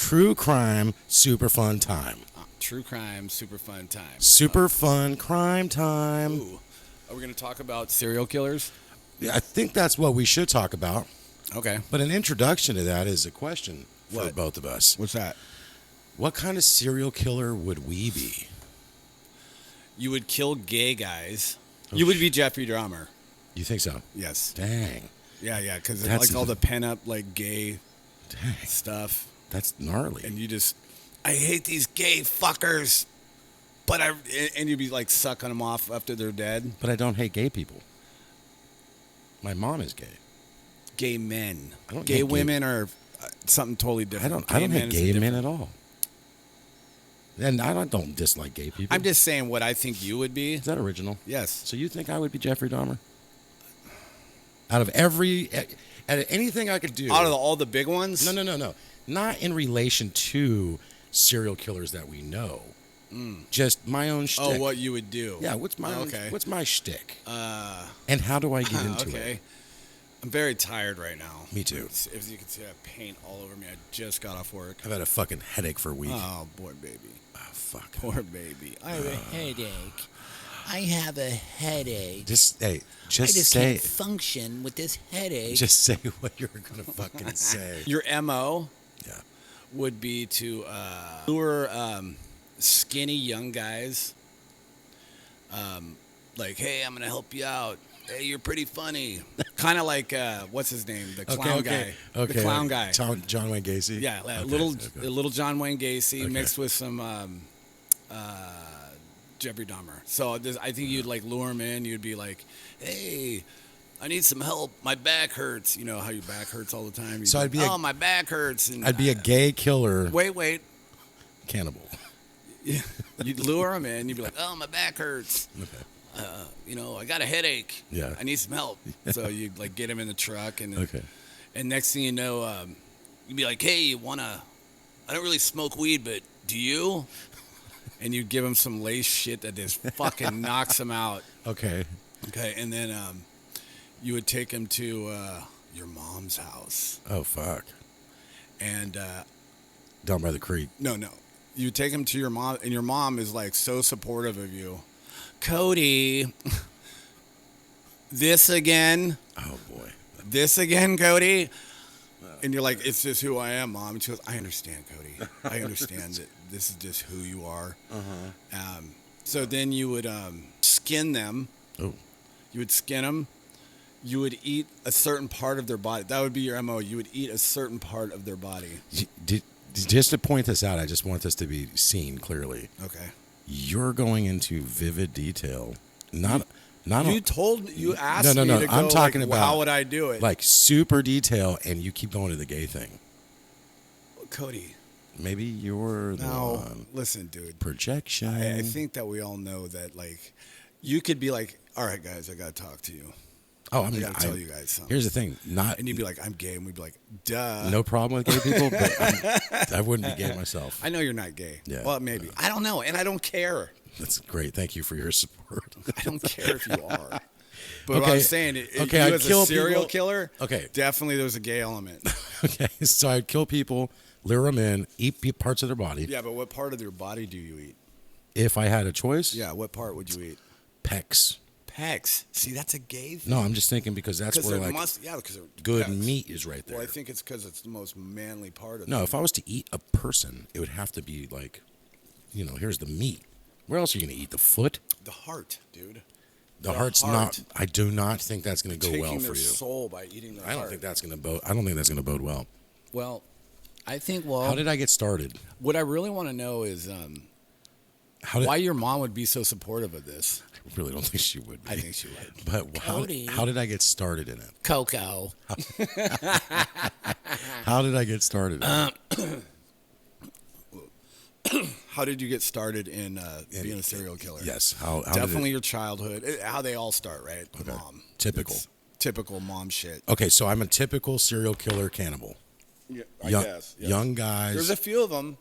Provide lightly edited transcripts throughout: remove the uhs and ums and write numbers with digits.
true crime, super fun time. True crime, super fun time. Super fun crime time. Ooh. Are we going to talk about serial killers? Yeah, I think that's what we should talk about. Okay. But an introduction to that is a question for What? both of us. What's that? What kind of serial killer would we be? You would kill gay guys. Oh, You would be Jeffrey Dahmer. You think so? Yes. Dang. Yeah, because That's- like all the pent-up, like, gay Dang. stuff. That's gnarly. And you just, I hate these gay fuckers. But and you'd be, like, sucking them off after they're dead. But I don't hate gay people. My mom is gay. Gay men. I don't Gay hate women are something totally I different. don't hate men is gay men different. at all. And I don't dislike gay people. I'm just saying what I think you would be. Is that original? Yes. So you think I would be Jeffrey Dahmer? Out of anything I could do. Out of all the big ones? No. Not in relation to serial killers that we know. Just my own shtick. Oh, what you would do? Yeah, what's my okay. what's my shtick? And how do I get into okay. it? I'm very tired right now. Me too. If you can see, I have paint all over me. I just got off work. I've had a fucking headache for a week. Oh, boy, baby. Oh, fuck. Poor baby. I have a headache. I have a headache. Just I just say can't function with this headache. Just say what you're gonna fucking say. Your MO Yeah. would be to lure skinny young guys. Like, hey, I'm going to help you out. Hey, you're pretty funny. Kind of like, what's his name? The clown guy. Okay. The clown guy. John Wayne Gacy. Yeah, Okay, a little John Wayne Gacy Okay. mixed with some Jeffrey Dahmer. So I think you'd like lure him in. You'd be like, hey, I need some help. My back hurts. You know how your back hurts all the time? So I'd be my back hurts. And I'd be a gay killer Wait. cannibal. You'd lure him in. You'd be like, oh, my back hurts. Okay. I got a headache. Yeah. I need some help. So you'd like get him in the truck. And Okay. And next thing you know, you'd be like, hey, I don't really smoke weed, but do you? And you'd give him some lace shit that just fucking knocks him out. Okay. Okay. And then you would take him to your mom's house. Oh fuck. And Down by the creek. no. You would take him to your mom, and your mom is like so supportive of you. Cody, this again? Oh boy. This again, Cody? And you're like, it's just who I am, Mom. And she goes, I understand, Cody. I understand that this is just who you are. Uh-huh. So then you would skin them. Oh. You would skin them. You would eat a certain part of their body. That would be your MO. You would eat a certain part of their body. Just to point this out, I just want this to be seen clearly. Okay. You're going into vivid detail. You asked me to go, I'm talking like, about how would I do it? like super detail, and you keep going to the gay thing. Cody. Maybe you're the one. Listen, dude. Projection. I think that we all know that, like, you could be like, all right, guys, I got to talk to you. Oh, I got to tell you guys something. Here's the thing. And you'd be like, I'm gay. And we'd be like, duh. No problem with gay people, but I wouldn't be gay myself. I know you're not gay. Yeah. Well, maybe. I don't know. And I don't care. That's great. Thank you for your support. I don't care if you are. But Okay. what I'm saying, you I'd as kill a serial people. killer, Okay. definitely there's a gay element. Okay, so I'd kill people, lure them in, eat parts of their body. Yeah, but what part of their body do you eat? If I had a choice, Yeah, what part would you eat? pecs. Pecs. See, that's a gay thing. No, I'm just thinking because that's where like because they're good pecs. meat is right there. Well, I think it's because it's the most manly part of No, them. if I was to eat a person, it would have to be like, here's the meat. Where else are you going to eat? The foot? The heart, dude. The heart's heart. not. I do not think that's going to go Taking well their for you. soul by eating their I don't heart. think that's going to bode. I don't think that's going to bode well. Well, I think, How did I get started? what I really want to know is why your mom would be so supportive of this. I really don't think she would be. I think she would. But Cody. how did I get started in it? Coco. How did I get started in it? How did you get started in being a serial killer? Yes. How Definitely your childhood. How they all start, right? The mom. Typical. It's typical mom shit. Okay, so I'm a typical serial killer cannibal. Yeah, Young guys. There's a few of them.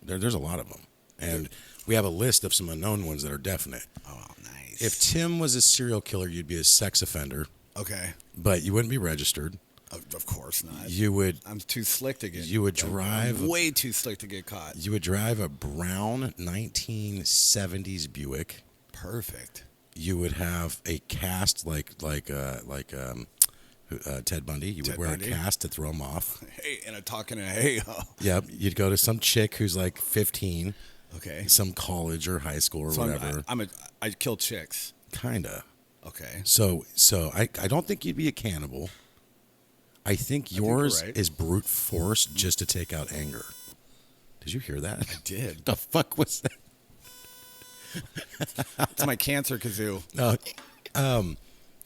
There's a lot of them. And we have a list of some unknown ones that are definite. Oh, nice. If Tim was a serial killer, you'd be a sex offender, Okay. but you wouldn't be registered. Of course not. You would I'm too slick to get. You would drive I'm way too slick to get caught. You would drive a brown 1970s Buick. Perfect. You would have a cast like Ted Bundy. You would wear a cast to throw him off. Hey, and a talking a hey. Yep. You'd go to some chick who's like 15. Okay. Some college or high school or whatever. I kill chicks. Kinda. Okay. So I don't think you'd be a cannibal. I think yours is brute force just to take out anger. Did you hear that? I did. The fuck was that? It's my cancer kazoo.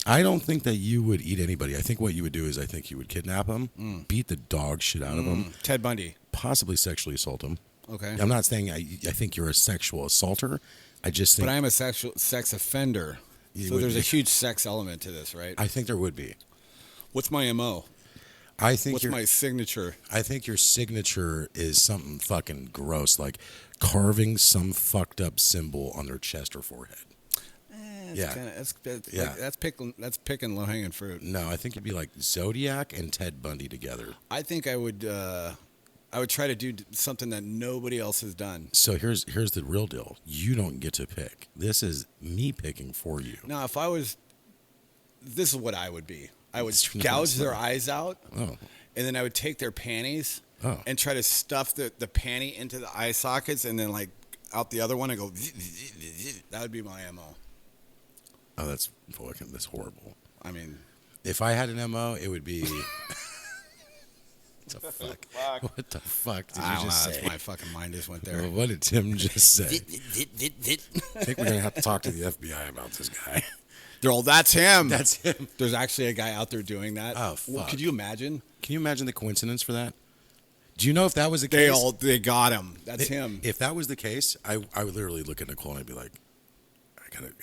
I don't think that you would eat anybody. I think what you would do is I think you would kidnap them, beat the dog shit out of them. Ted Bundy. Possibly sexually assault them. Okay. I'm not saying I think you're a sexual assaulter. I just think. But I am a sex offender. So there's a huge sex element to this, right? I think there would be. What's my MO? What's my signature? I think your signature is something fucking gross, like carving some fucked up symbol on their chest or forehead. That's picking low hanging fruit. No, I think it'd be like Zodiac and Ted Bundy together. I think I would try to do something that nobody else has done. So here's the real deal. You don't get to pick. This is me picking for you. Now, this is what I would be. I would gouge their eyes out, and then I would take their panties and try to stuff the panty into the eye sockets, and then like out the other one and go. That would be my MO. Oh, that's horrible. I mean, if I had an MO, it would be. What the fuck? What the fuck did you just say? My fucking mind just went there. Well, what did Tim just say? I think we're gonna have to talk to the FBI about this guy. They're all, that's him. That's him. There's actually a guy out there doing that. Oh, fuck. Well, could you imagine? Can you imagine the coincidence for that? Do you know if that was the case? They got him. That's him. If that was the case, I would literally look at Nicole and I'd be like,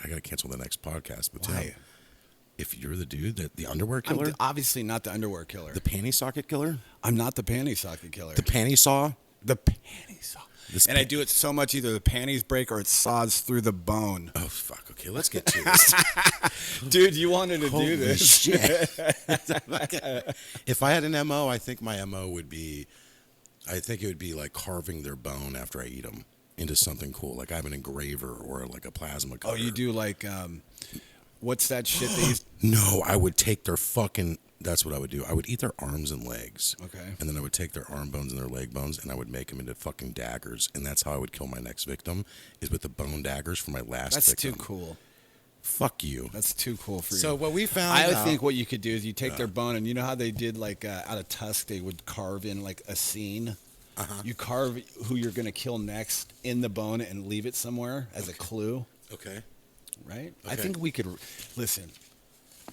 I gotta cancel the next podcast. But why? If you're the dude, the underwear killer, I'm obviously not the underwear killer. The panty socket killer. I'm not the panty socket killer. The panty saw. The panty saw. And I do it so much, either the panties break or it saws through the bone. Oh, fuck. Okay, let's get to this. Dude, you wanted to Holy do this. Shit. If I had an MO, I think my MO would be, it would be like carving their bone after I eat them into something cool. Like I have an engraver or like a plasma cutter. Oh, you do like, what's that shit they used? No, I would take their fucking... That's what I would do. I would eat their arms and legs. Okay. And then I would take their arm bones and their leg bones and I would make them into fucking daggers. And that's how I would kill my next victim, is with the bone daggers for my last victim. That's too cool. Fuck you. That's too cool for you. So what we found I think what you could do is you take their bone, and you know how they did like out of tusk, they would carve in like a scene. Uh-huh. You carve who you're going to kill next in the bone and leave it somewhere as a clue. Okay. Right? Okay. I think we could... Listen,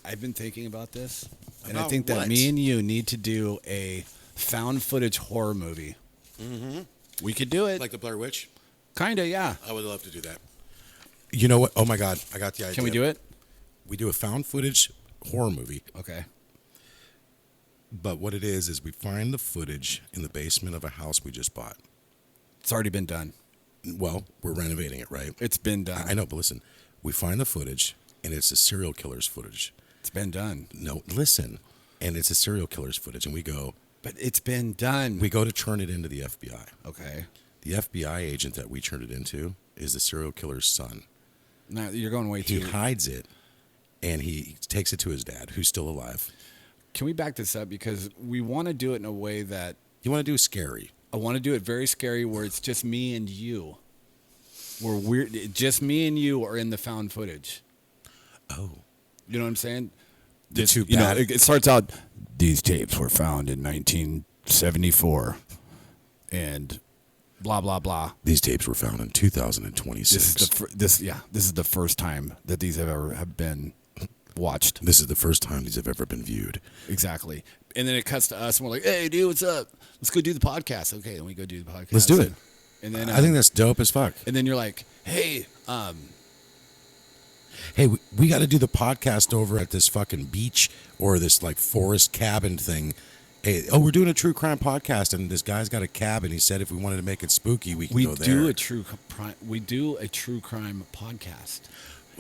I've been thinking about this, and I About think that what? me and you need to do a found footage horror movie. Mm-hmm. We could do it. Like the Blair Witch? Kind of, yeah. I would love to do that. You know what? Oh, my God. I got the idea. Can we do it? We do a found footage horror movie. Okay. But what it is we find the footage in the basement of a house we just bought. It's already been done. Well, we're renovating it, right? It's been done. I know, but listen. We find the footage, and it's a serial killer's footage. It's been done. No, listen. And it's a serial killer's footage, and we go... But it's been done. We go to turn it into the FBI. Okay. The FBI agent that we turned it into is the serial killer's son. No, you're going way too... He hides it, and he takes it to his dad, who's still alive. Can we back this up? Because we want to do it in a way that... You want to do scary. I want to do it very scary, where it's just me and you. Where just me and you are in the found footage. Oh. You know what I'm saying? Too bad. It starts out, these tapes were found in 1974. And blah, blah, blah. These tapes were found in 2026. This is the first time that these have been watched. This is the first time these have ever been viewed. Exactly. And then it cuts to us, and we're like, hey, dude, what's up? Let's go do the podcast. Okay, then we go do the podcast. Let's do it. And then I think that's dope as fuck. And then you're like, hey, hey, we got to do the podcast over at this fucking beach or this like forest cabin thing. Hey, we're doing a true crime podcast, and this guy's got a cabin. He said if we wanted to make it spooky, we can go there. We do a true crime podcast,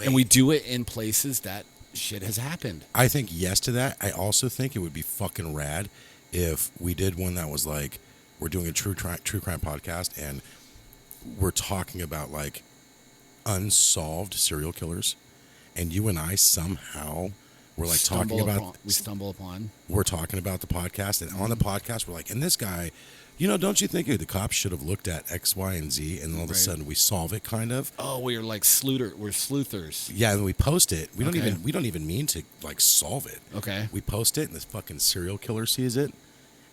and we do it in places that shit has happened. I think yes to that. I also think it would be fucking rad if we did one that was like, we're doing a true crime podcast and we're talking about like unsolved serial killers, and you and I somehow were like we stumble upon. We're talking about the podcast, and on the podcast we're like, and this guy, don't you think the cops should have looked at X, Y, and Z, and all of a sudden we solve it, kind of. Oh, we're like we're sleuthers. Yeah, and we post it. We don't even mean to like solve it. Okay. We post it, and this fucking serial killer sees it,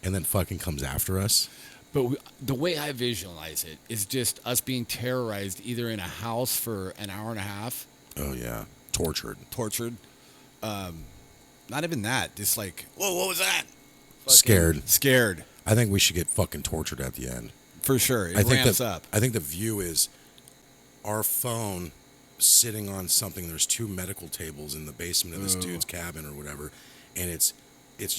and then fucking comes after us. But the way I visualize it is just us being terrorized either in a house for an hour and a half. Oh, yeah. Tortured. Not even that. Just like, whoa, what was that? Scared. I think we should get fucking tortured at the end. For sure. It ramps up. I think the view is our phone sitting on something. There's 2 medical tables in the basement of this dude's cabin or whatever. And it's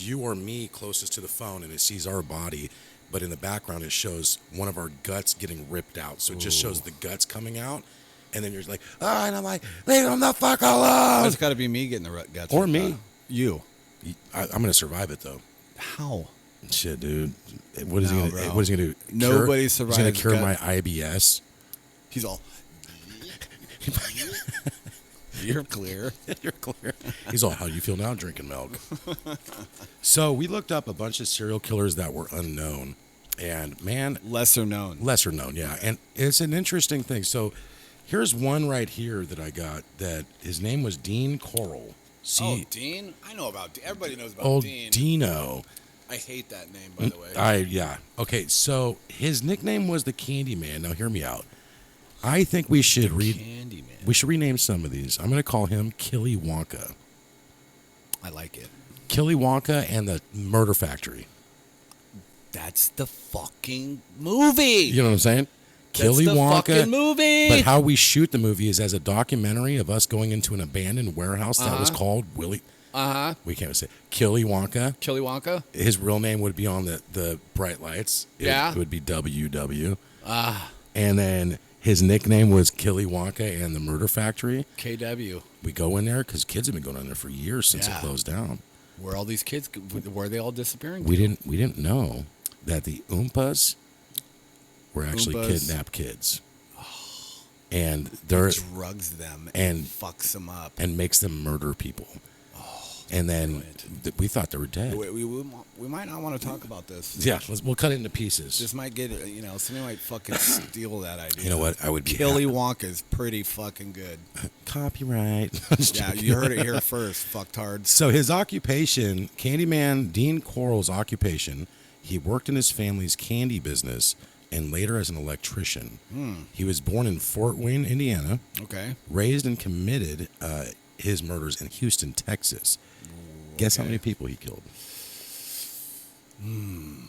you or me closest to the phone, and it sees our body. But in the background, it shows one of our guts getting ripped out. So it just shows the guts coming out. And then you're like, and I'm like, leave him the fuck alone. It's got to be me getting the guts. Or me. You. I'm going to survive it, though. How? Shit, dude. What is he going to do? Nobody survives. He's going to cure my IBS. He's all... You're clear. You're clear. He's all, how do you feel now drinking milk? So we looked up a bunch of serial killers that were unknown. And, man... Lesser known, yeah. And it's an interesting thing. So here's one right here that I got that his name was Dean Corll. Dean? I know about Dean. Everybody knows about Old Dean. Dino. I hate that name, by the way. Yeah. Okay, so his nickname was the Candyman. Now, hear me out. I think we should rename some of these. I'm going to call him Killy Wonka. I like it. Killy Wonka and the Murder Factory. That's the fucking movie. You know what I'm saying? Killy That's the Wonka. Fucking movie. But how we shoot the movie is as a documentary of us going into an abandoned warehouse that was called Willy. We can't say Killy Wonka. Killy Wonka. His real name would be on the bright lights. It would be WW. And then his nickname was Killy Wonka and the Murder Factory. KW. We go in there because kids have been going in there for years since it closed down. Where all these kids? Were they all disappearing? We didn't know that the Oompas were actually kidnapped kids. And they're drugs them and fucks them up and makes them murder people. And then we thought they were dead. We might not want to talk about this. Yeah, we'll cut it into pieces. This might get, somebody might fucking steal that idea. You know what? I would be Killy Wonka is pretty fucking good. Copyright. Yeah, you heard it here first, fucktards. So his occupation, Candyman Dean Corll's occupation, he worked in his family's candy business and later as an electrician. He was born in Fort Wayne, Indiana. Okay. Raised and committed his murders in Houston, Texas. Guess how many people he killed?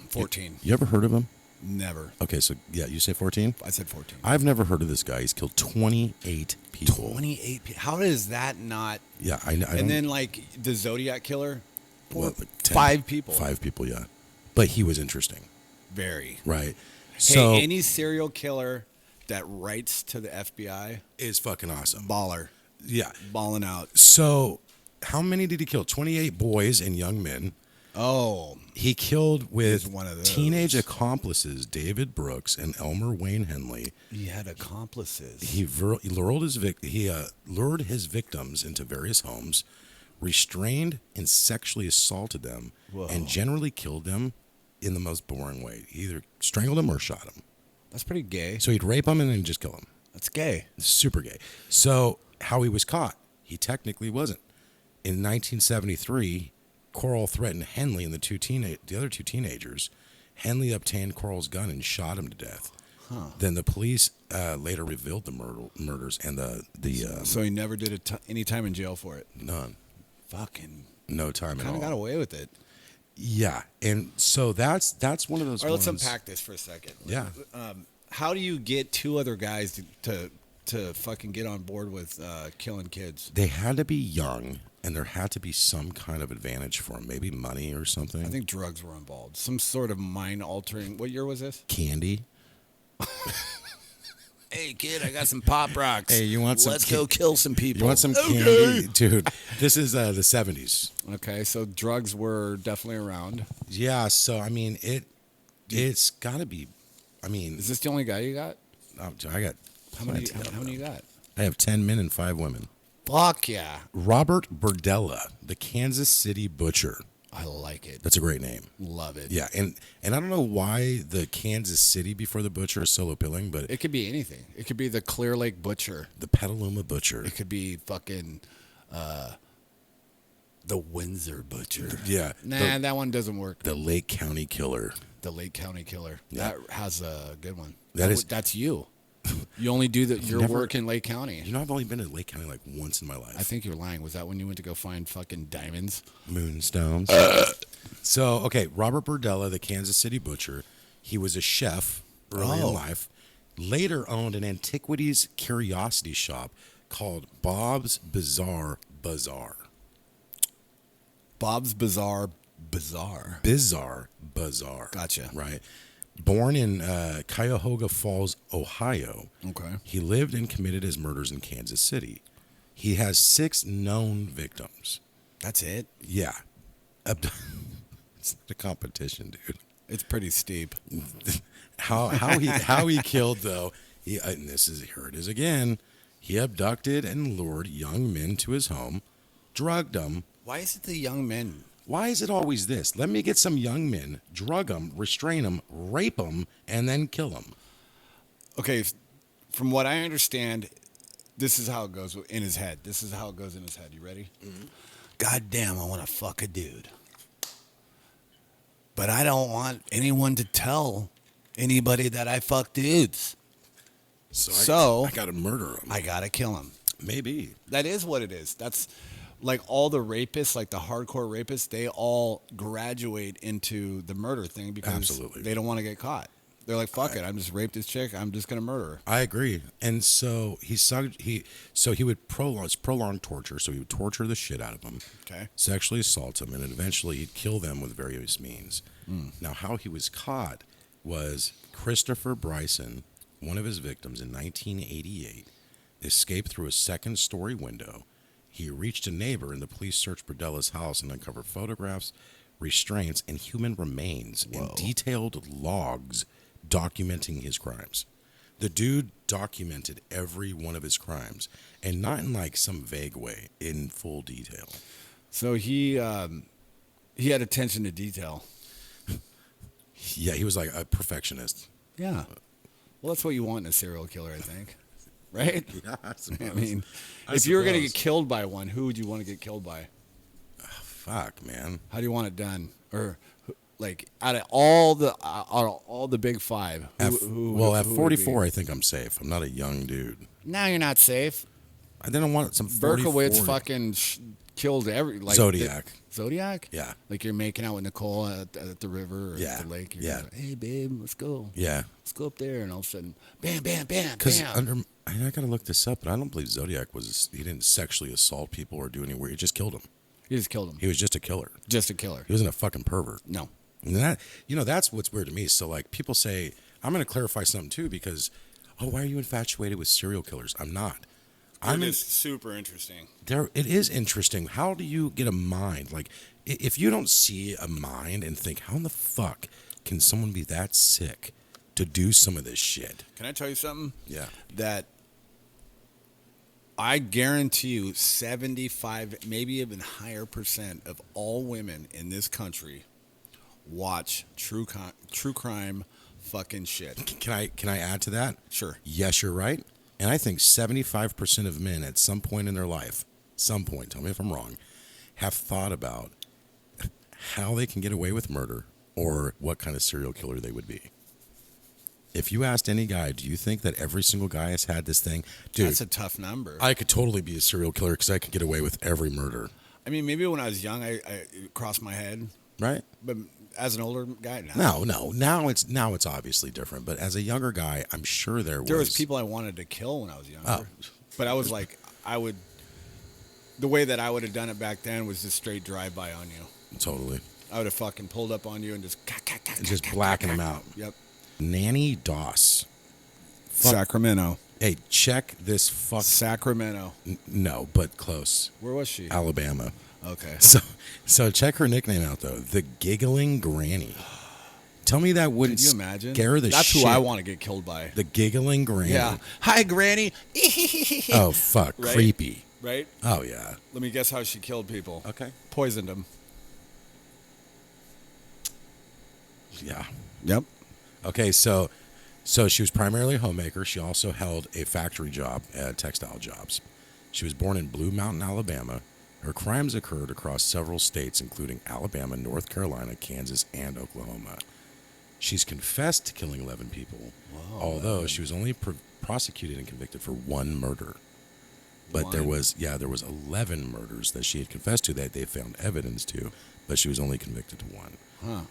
14. You ever heard of him? Never. Okay, so you say 14? I said 14. I've never heard of this guy. He's killed 28 people. 28 people. How is that not? Yeah, I know. And then like the Zodiac killer? Well, like 5 people. 5 people, yeah. But he was interesting. Very. Right. So hey, any serial killer that writes to the FBI is fucking awesome. Baller. Yeah. Balling out. So how many did he kill? 28 boys and young men. Oh. He killed with one of those. Teenage accomplices David Brooks and Elmer Wayne Henley. He had accomplices. He lured his victims into various homes, restrained and sexually assaulted them, and generally killed them in the most boring way. He either strangled them or shot them. That's pretty gay. So he'd rape them and then just kill them. That's gay. Super gay. So how he was caught, he technically wasn't. In 1973, Corll threatened Henley and the other two teenagers. Henley obtained Corll's gun and shot him to death. Then the police later revealed the murders and the. So he never did any time in jail for it. None. Fucking. No time at all. Kind of got away with it. Yeah, and so that's one of those. All right, let's unpack this for a second. Yeah. How do you get 2 other guys to fucking get on board with killing kids? They had to be young, and there had to be some kind of advantage for them. Maybe money or something. I think drugs were involved. Some sort of mind altering. What year was this? Candy. Hey, hey kid, I got some Pop Rocks. Hey, you want some? Let's go kill some people. You want some candy, dude? This is the 70s. Okay, so drugs were definitely around. Yeah, so I mean it's got to be. I mean, Is this the only guy you got? oh, I got How many plenty. you got? I have 10 men and 5 women. Fuck yeah. Robert Burdella, the Kansas City Butcher. I like it. That's a great name. Love it. Yeah, and I don't know why the Kansas City before the Butcher is so appealing, but It could be anything. It could be the Clear Lake Butcher. the Petaluma Butcher. It could be fucking the Windsor Butcher. Yeah. Nah, that one doesn't work. The Lake County Killer. The Lake County Killer. Yeah. That has a good one. That's you. You only do your Never- work in Lake County. You know, I've only been to Lake County like once in my life. I think you're lying. Was that when you went to go find fucking diamonds? Moonstones. So, okay, Robert Burdella, the Kansas City Butcher, he was a chef early in life, later owned an antiquities curiosity shop called Bob's Bizarre Bazaar. Bob's Bizarre Bazaar. Bizarre Bazaar. Gotcha. Right. Born in Cuyahoga Falls, Ohio, Okay. he lived and committed his murders in Kansas City. He has 6 known victims. That's it? Yeah. It's not a competition, dude. It's pretty steep. How he killed though? And here it is again. He abducted and lured young men to his home, drugged them. Why is it the young men? Why is it always this? Let me get some young men, drug them, restrain them, rape them, and then kill them. Okay, from what I understand, this is how it goes in his head. This is how it goes in his head. You ready? Mm-hmm. God damn, I want to fuck a dude. But I don't want anyone to tell anybody that I fuck dudes. So I got to murder him. I got to kill him. Maybe. That is what it is. That's like all the rapists, like the hardcore rapists, they all graduate into the murder thing because Absolutely. they don't want to get caught. They're like, fuck it, I'm just raped this chick, I'm just going to murder her. I agree. And so he would prolong torture. So he would torture the shit out of them, Okay. sexually assault them, and then eventually he'd kill them with various means. Now, how he was caught was Christopher Bryson, one of his victims in 1988, escaped through a second-story window. He reached a neighbor, and the police searched Burdella's house and uncovered photographs, restraints, and human remains and detailed logs documenting his crimes. The dude documented every one of his crimes, and not in like some vague way, in full detail. So he had attention to detail. Yeah, he was like a perfectionist. Yeah. Well, that's what you want in a serial killer, I think. Right? Yeah, I suppose. I mean, if you were going to get killed by one, who would you want to get killed by? Fuck, man. How do you want it done? Or like out of all the big 5, At who would 44, it I think I'm safe. I'm not a young dude. be? Now you're not safe. I didn't want some 44. Berkowitz fucking killed every like Zodiac. Zodiac? Yeah. Like you're making out with Nicole at the river or at the lake. You're like, hey babe, let's go. Yeah. Let's go up there, and all of a sudden, bam, bam, bam, Because bam. I gotta look this up, but I don't believe Zodiac he didn't sexually assault people or do any weird. He just killed them. You just killed him. He was just a killer. Just a killer. He wasn't a fucking pervert. No. And that's what's weird to me. So like people say, I'm gonna clarify something too because, why are you infatuated with serial killers? I'm not. I'm just super interesting. It is interesting. How do you get a mind? Like, if you don't see a mind and think, how in the fuck can someone be that sick to do some of this shit? Can I tell you something? Yeah. That I guarantee you 75, maybe even higher % of all women in this country watch true crime fucking shit. Can I add to that? Sure. Yes, you're right. And I think 75% of men at some point in their life, tell me if I'm wrong, have thought about how they can get away with murder or what kind of serial killer they would be. If you asked any guy, do you think that every single guy has had this thing? Dude, that's a tough number. I could totally be a serial killer because I could get away with every murder. I mean, maybe when I was young, it crossed my head. Right? But as an older guy, no. Now it's obviously different. But as a younger guy, I'm sure there was people I wanted to kill when I was younger. Oh. But I was like, the way that I would have done it back then was just straight drive-by on you. Totally. I would have fucking pulled up on you and just blacking them out. Yep. Nanny Doss. Sacramento. Hey, check this fuck. Sacramento. No, but close. Where was she? Alabama. Okay. So check her nickname out though. The Giggling Granny. Tell me that wouldn't Can you imagine? scare the That's shit. who I want to get killed by. The Giggling Granny. Yeah. Hi, Granny. Oh fuck, Right? creepy. Right? Oh yeah. Let me guess how she killed people. Okay. Poisoned them. Yeah. Yep. Okay, so she was primarily a homemaker. She also held a factory job at textile jobs. She was born in Blue Mountain, Alabama. Her crimes occurred across several states, including Alabama, North Carolina, Kansas, and Oklahoma. She's confessed to killing 11 people, although she was only prosecuted and convicted for one murder. But there was 11 murders that she had confessed to that they found evidence to, but she was only convicted to one. Huh.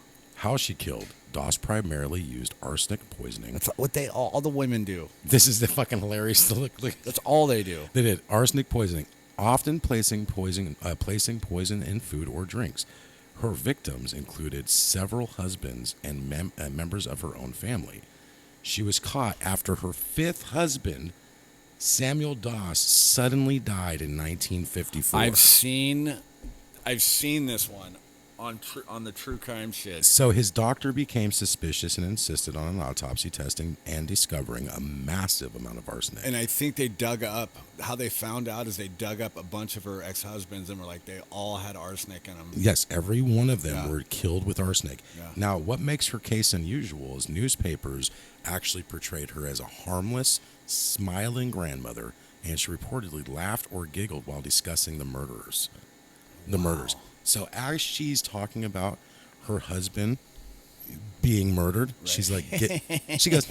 How she killed. Doss primarily used arsenic poisoning. That's what all the women do. This is the fucking hilarious look. That's all they do. They did arsenic poisoning, often placing poison in food or drinks. Her victims included several husbands and members of her own family. She was caught after her fifth husband, Samuel Doss, suddenly died in 1954. I've seen this one on the true crime shit. So his doctor became suspicious and insisted on an autopsy testing and discovering a massive amount of arsenic. And I think they dug up, how they found out is they dug up a bunch of her ex-husbands and were like, they all had arsenic in them. Yes, every one of them were killed with arsenic. Yeah. Now, what makes her case unusual is newspapers actually portrayed her as a harmless, smiling grandmother, and she reportedly laughed or giggled while discussing the murders. So as she's talking about her husband being murdered, she's like, she goes,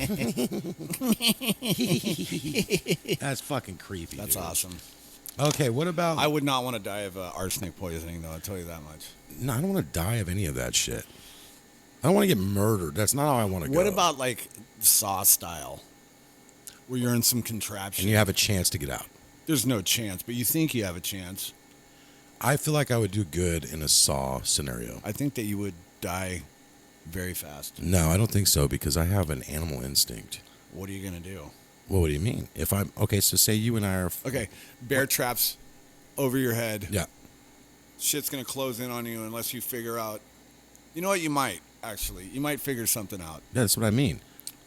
that's fucking creepy. That's dude. Awesome. Okay, what about? I would not want to die of arsenic poisoning, though. I'll tell you that much. No, I don't want to die of any of that shit. I don't want to get murdered. That's not how I want to go. What about like Saw style, where you're in some contraption and you have a chance to get out? There's no chance, but you think you have a chance. I feel like I would do good in a Saw scenario. I think that you would die very fast. No, I don't think so because I have an animal instinct. What are you going to do? Well, what do you mean? If I'm okay, so say you and I are okay, bear traps over your head. Yeah. Shit's going to close in on you unless you figure out. You know what? You might figure something out. Yeah, that's what I mean.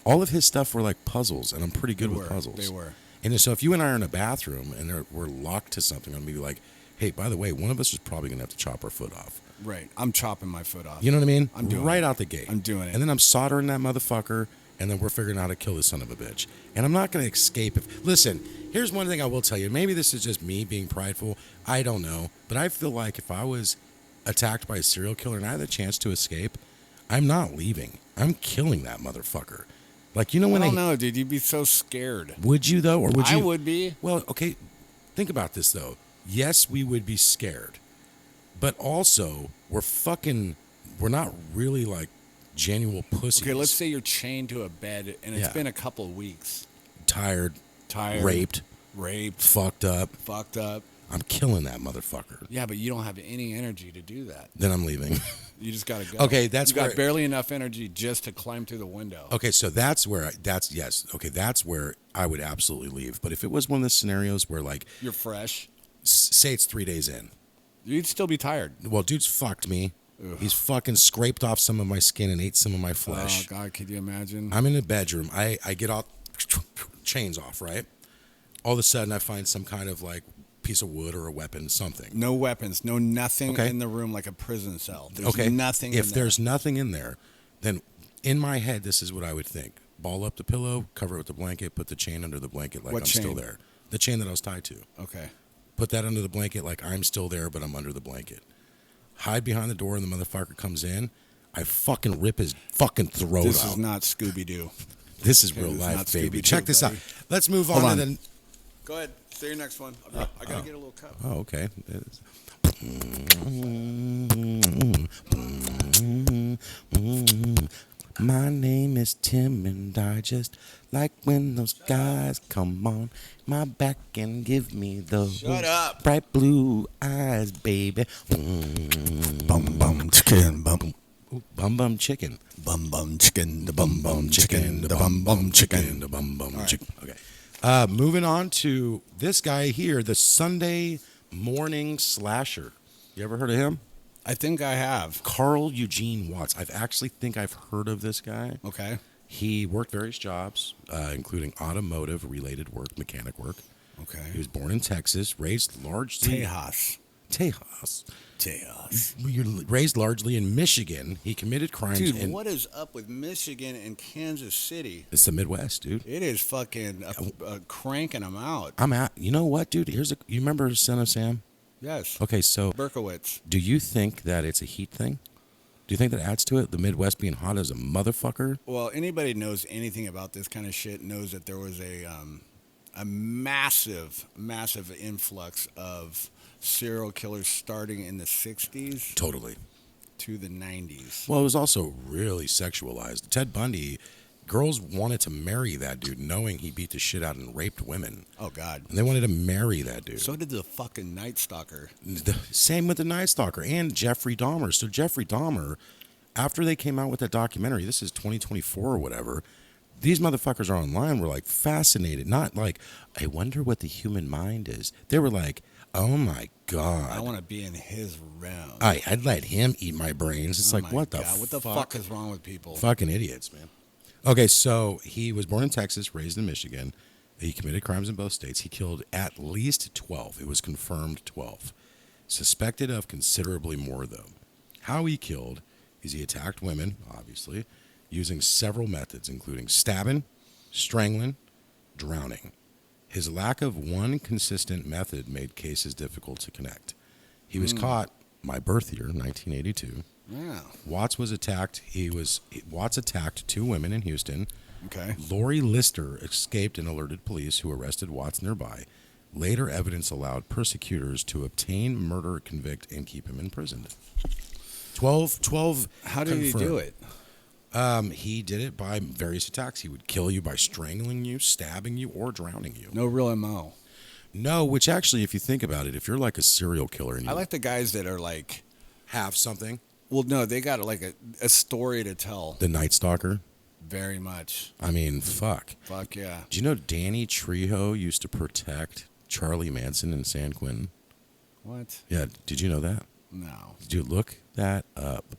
All of his stuff were like puzzles, and I'm pretty good with puzzles. They were. And so if you and I are in a bathroom and we're locked to something, I'm going to be like, hey, by the way, one of us is probably going to have to chop our foot off. Right. I'm chopping my foot off. You know what I mean? I'm doing right it. out the gate. I'm doing it. And then I'm soldering that motherfucker, and then we're figuring out how to kill this son of a bitch. And I'm not going to escape. Listen, here's one thing I will tell you. Maybe this is just me being prideful. I don't know. But I feel like if I was attacked by a serial killer and I had the chance to escape, I'm not leaving. I'm killing that motherfucker. Like, you know when I don't know, dude. You'd be so scared. Would you, though? Or would you? I would be. Well, okay. Think about this, though. Yes, we would be scared. But also, we're not really like genuine pussies. Okay, let's say you're chained to a bed and it's been a couple of weeks. Tired, raped, fucked up. I'm killing that motherfucker. Yeah, but you don't have any energy to do that. Then I'm leaving. You just got to go. Okay, you got barely enough energy just to climb through the window. Okay, so that's where I would absolutely leave. But if it was one of the scenarios where like you're fresh, say it's 3 days in, you'd still be tired. Well, dude's fucked me. Ugh. He's fucking scraped off some of my skin and ate some of my flesh. Oh God, could you imagine? I'm in the bedroom. I get all chains off, right? All of a sudden, I find some kind of like piece of wood or a weapon, something. No weapons, no nothing in the room like a prison cell. There's nothing. If there's nothing in there, then in my head, this is what I would think: ball up the pillow, cover it with the blanket, put the chain under the blanket like I'm still there. The chain that I was tied to. Okay. Put that under the blanket like I'm still there, but I'm under the blanket. Hide behind the door, and the motherfucker comes in. I fucking rip his fucking throat out. This is not Scooby-Doo. This is real life, baby. Check this out. Let's move on. And then go ahead. Say your next one. I gotta get a little cup. Oh, okay. My name is Tim, and I just like when those guys come on my back and give me those bright blue eyes, baby. Bum bum chicken, bum bum chicken, bum bum chicken, the bum bum chicken, the bum bum chicken, the bum bum chicken. Okay, Moving on to this guy here, the Sunday morning slasher. You ever heard of him? I think I have. Carl Eugene Watts. I've heard of this guy. Okay. He worked various jobs, including automotive-related work, mechanic work. Okay. He was born in Texas, raised largely... Tejas. You're raised largely in Michigan. He committed crimes Dude, what is up with Michigan and Kansas City? It's the Midwest, dude. It is fucking cranking them out. You know what, dude? You remember Son of Sam? Yes. Okay, so... Berkowitz. Do you think that it's a heat thing? Do you think that adds to it? The Midwest being hot as a motherfucker? Well, anybody knows anything about this kind of shit knows that there was a massive influx of serial killers starting in the 60s. Totally. To the 90s. Well, it was also really sexualized. Ted Bundy, girls wanted to marry that dude knowing he beat the shit out and raped women. Oh, God. And they wanted to marry that dude. So did the fucking Night Stalker. Same with the Night Stalker and Jeffrey Dahmer. So Jeffrey Dahmer, after they came out with that documentary, this is 2024 or whatever, these motherfuckers are online were like fascinated. Not like, I wonder what the human mind is. They were like, oh my God. I want to be in his realm. I'd let him eat my brains. It's like, what the fuck? What the fuck is wrong with people? Fucking idiots, man. Okay, so he was born in Texas, raised in Michigan. He committed crimes in both states. He killed at least 12. It was confirmed 12. Suspected of considerably more, though. How he killed is he attacked women, obviously, using several methods, including stabbing, strangling, drowning. His lack of one consistent method made cases difficult to connect. He was caught my birth year, 1982. Yeah. Watts attacked 2 women in Houston. Okay. Lori Lister escaped and alerted police, who arrested Watts nearby. Later evidence allowed persecutors to obtain, murder, convict, and keep him imprisoned. 12 How did he do it? He did it by various attacks. He would kill you by strangling you, stabbing you, or drowning you. No real MO. No, which actually, if you think about it, if you're like a serial killer and you I like the guys that are like... have something. Well, no, they got like a story to tell. The Night Stalker. Very much. I mean, fuck. Fuck yeah. Do you know Danny Trejo used to protect Charlie Manson in San Quentin? What? Yeah, did you know that? No. Did you look that up?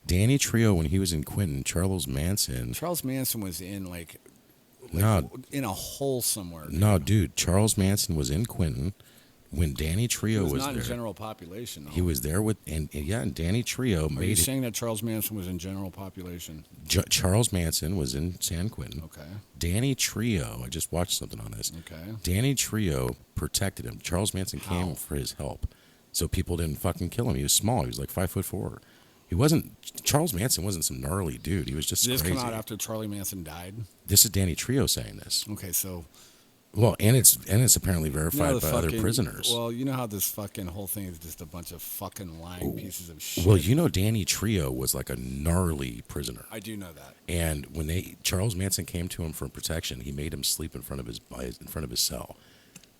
Danny Trejo, when he was in Quentin, Charles Manson was in like no, in a hole somewhere. No, dude, Charles Manson was in Quentin when Danny Trejo was not there. in general population, though. He was there with, and Danny Trejo made it. Are you saying that Charles Manson was in general population? Charles Manson was in San Quentin. Okay. Danny Trejo, I just watched something on this. Okay. Danny Trejo protected him. Charles Manson came for his help, so people didn't fucking kill him. He was small. He was like 5'4". Charles Manson wasn't some gnarly dude. He was just crazy. Did this come out after Charlie Manson died? This is Danny Trejo saying this. Okay, so... Well, and it's apparently verified by other prisoners. Well, you know how this fucking whole thing is just a bunch of fucking lying pieces of shit. Well, you know Danny Trejo was like a gnarly prisoner. I do know that. And when Charles Manson came to him for protection, he made him sleep in front of his cell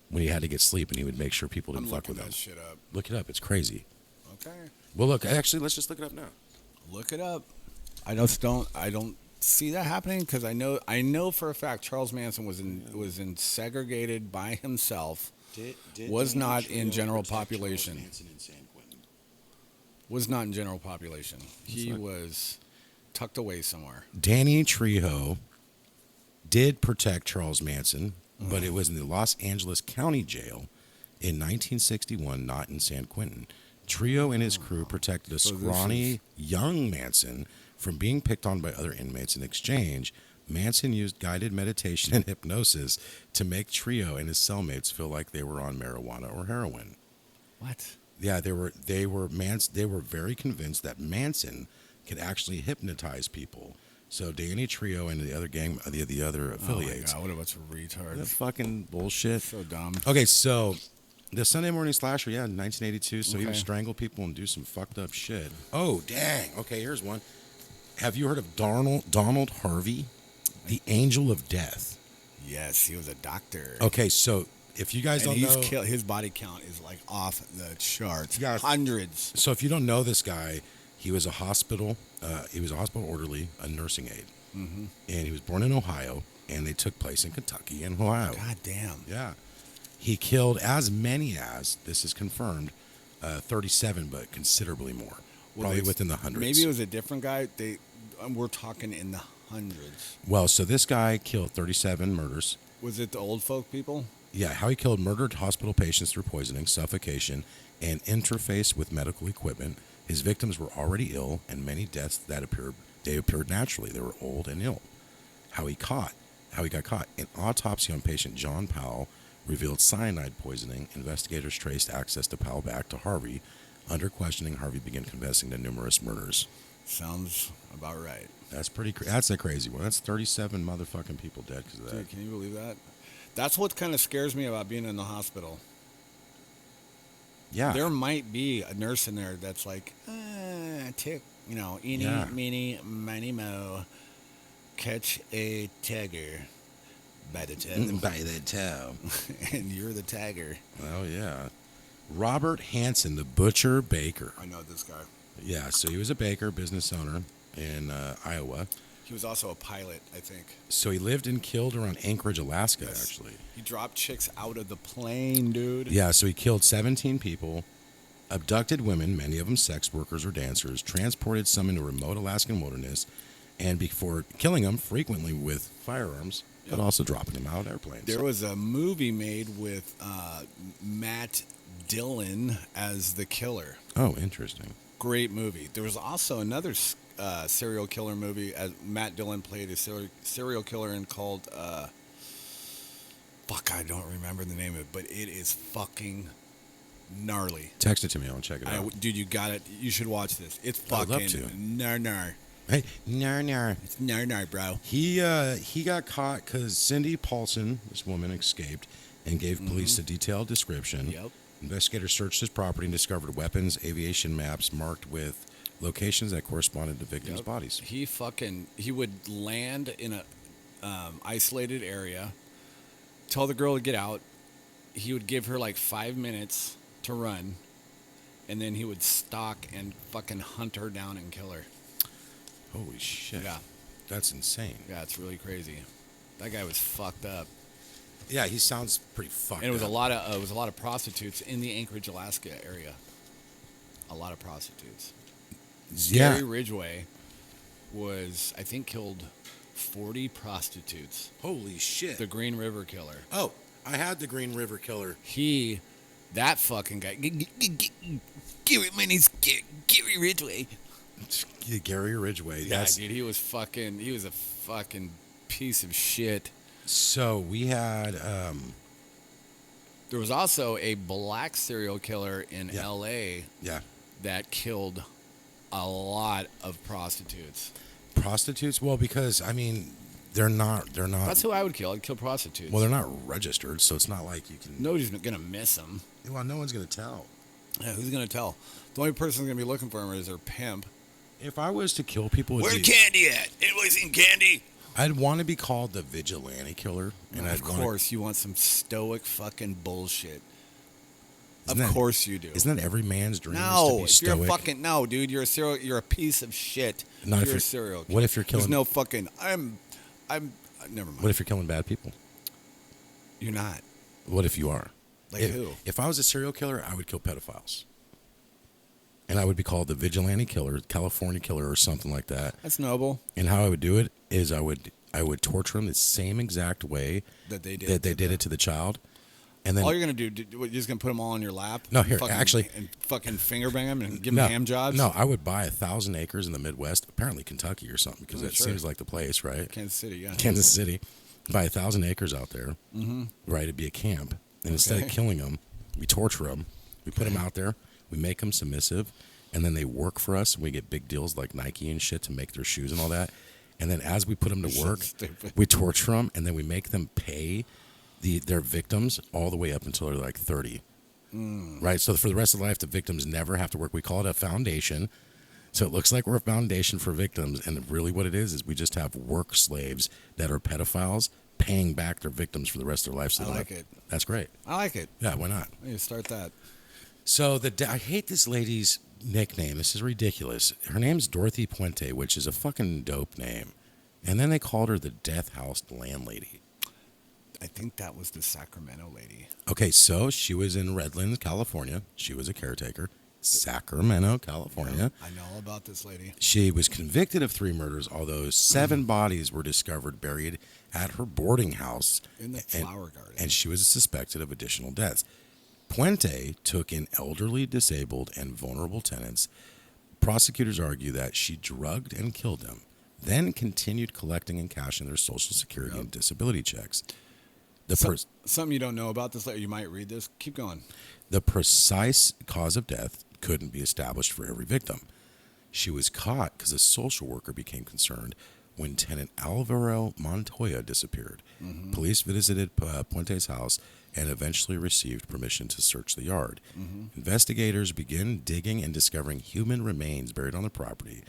when he had to get sleep, and he would make sure people didn't fuck with him. That shit up. Look it up. It's crazy. Okay. Well, look. Actually, let's just look it up now. Look it up. I don't see that happening because I know for a fact Charles Manson was in segregated by himself. Was not in general population. Was not in general population. He was tucked away somewhere. Danny Trejo did protect Charles Manson, but it was in the Los Angeles County Jail in 1961, not in San Quentin. Trejo and his crew protected a scrawny young Manson from being picked on by other inmates. In exchange, Manson used guided meditation and hypnosis to make Trejo and his cellmates feel like they were on marijuana or heroin. What? Yeah, they were very convinced that Manson could actually hypnotize people. So Danny Trejo and the other gang, the other affiliates. Oh my God, what a bunch of retards. That fucking bullshit. So dumb. Okay, so the Sunday morning slasher, 1982. So he would strangle people and do some fucked up shit. Oh, dang. Okay, here's one. Have you heard of Donald Harvey, the Angel of Death? Yes, he was a doctor. Okay, so if you guys don't know, his body count is like off the charts. Yeah. Hundreds. So if you don't know this guy, he was a hospital orderly, a nursing aide. Mm-hmm. And he was born in Ohio, and they took place in Kentucky and Ohio. God damn. Yeah. He killed as many as, this is confirmed, 37, but considerably more. Probably within the hundreds. Maybe it was a different guy. We're talking in the hundreds. Well, so this guy killed 37 murders. Was it the old folk people? Yeah, how he killed murdered hospital patients through poisoning, suffocation, and interface with medical equipment. His victims were already ill, and many deaths that appeared naturally. They were old and ill. How he got caught. An autopsy on patient John Powell revealed cyanide poisoning. Investigators traced access to Powell back to Harvey. Under questioning, Harvey began confessing to numerous murders. Sounds about right. That's that's a crazy one. That's 37 motherfucking people dead because of that. Dude, can you believe that? That's what kind of scares me about being in the hospital. Yeah. There might be a nurse in there that's like, eeny, meeny, miny, mo, catch a tagger by the toe. By the toe. And you're the tagger. Oh, yeah. Robert Hansen, the butcher baker. I know this guy. Yeah, so he was a baker, business owner in Iowa. He was also a pilot, I think. So he lived and killed around Anchorage, Alaska, actually. He dropped chicks out of the plane, dude. Yeah, so he killed 17 people, abducted women, many of them sex workers or dancers, transported some into remote Alaskan wilderness, and before killing them, frequently with firearms, but also dropping them out of airplanes. There was a movie made with Matt Dillon as the killer. Oh, interesting. Great movie. There was also another serial killer movie. Matt Dillon played a serial killer and called. I don't remember the name of it, but it is fucking gnarly. Text it to me. I'll check it out. Dude, you got it. You should watch this. It's I'd love fucking to. gnar. Hey, nar. It's gnar, bro. He got caught because Cindy Paulson, this woman, escaped and gave police a detailed description. Yep. Investigators searched his property and discovered weapons, aviation maps marked with locations that corresponded to victims' bodies. He would land in a isolated area, tell the girl to get out. He would give her like 5 minutes to run, and then he would stalk and fucking hunt her down and kill her. Holy shit. Yeah. That's insane. Yeah, it's really crazy. That guy was fucked up. Yeah, he sounds pretty fucked And it was up. a lot of prostitutes in the Anchorage, Alaska area. A lot of prostitutes. Yeah. Gary Ridgway was, I think, killed 40 prostitutes. Holy shit. The Green River Killer. Oh, I had the Green River Killer. That fucking guy. My name's Gary Ridgway. Gary Ridgway. Yeah, dude, he was a fucking piece of shit. So we had there was also a black serial killer in L.A. Yeah. that killed a lot of prostitutes. Prostitutes? Well, because I mean, they're not. That's who I would kill. I'd kill prostitutes. Well, they're not registered, so it's not like you can. Nobody's gonna miss them. Well, no one's gonna tell. Yeah, who's gonna tell? The only person gonna be looking for him is their pimp. If I was to kill people, Where's Candy at? Anybody seen Candy? I'd want to be called the vigilante killer, and of course, you want some stoic fucking bullshit. Of That, course you do. Isn't that every man's dream? No, is to be if stoic? you're a fucking dude, you're a piece of shit. Not if you're you're a serial killer. What if you're killing? There's no fucking. I'm. Never mind. What if you're killing bad people? You're not. What if you are? Like who? If I was a serial killer, I would kill pedophiles, and I would be called the vigilante killer, California killer, or something like that. That's noble. And how I would do it is I would torture them the same exact way that they did it to the child. And then all you're gonna do, you're just gonna put them all on your lap. No, here, fucking, actually, and fucking finger bang them and give them ham jobs. No, I would buy 1,000 acres in the Midwest, apparently Kentucky or something, because that seems like the place, right? Kansas City, yeah. Kansas City, buy 1,000 acres out there, right? It'd be a camp, and instead of killing them, we torture them, we put them out there, we make them submissive, and then they work for us, and we get big deals like Nike and shit to make their shoes and all that. And then as we put them to work, we torture them, and then we make them pay their victims all the way up until they're like 30. Right? So for the rest of their life, the victims never have to work. We call it a foundation. So it looks like we're a foundation for victims. And really what it is we just have work slaves that are pedophiles paying back their victims for the rest of their life. So I like it. That's great. I like it. Yeah, why not? I need to start that. So I hate this lady's nickname. This is ridiculous. Her name's Dorothy Puente, which is a fucking dope name. And then they called her the Death House landlady. I think that was the Sacramento lady. Okay, so she was in Redlands, California. She was a caretaker. Sacramento, California. Yeah, I know all about this lady. She was convicted of 3 murders, although 7 bodies were discovered buried at her boarding house. In the flower garden. And she was suspected of additional deaths. Puente took in elderly, disabled, and vulnerable tenants. Prosecutors argue that she drugged and killed them, then continued collecting and cashing their Social Security and disability checks. Something you don't know about this lady, you might read this. Keep going. The precise cause of death couldn't be established for every victim. She was caught because a social worker became concerned when tenant Alvaro Montoya disappeared. Mm-hmm. Police visited Puente's house and eventually received permission to search the yard. Mm-hmm. Investigators began digging and discovering human remains buried on the property.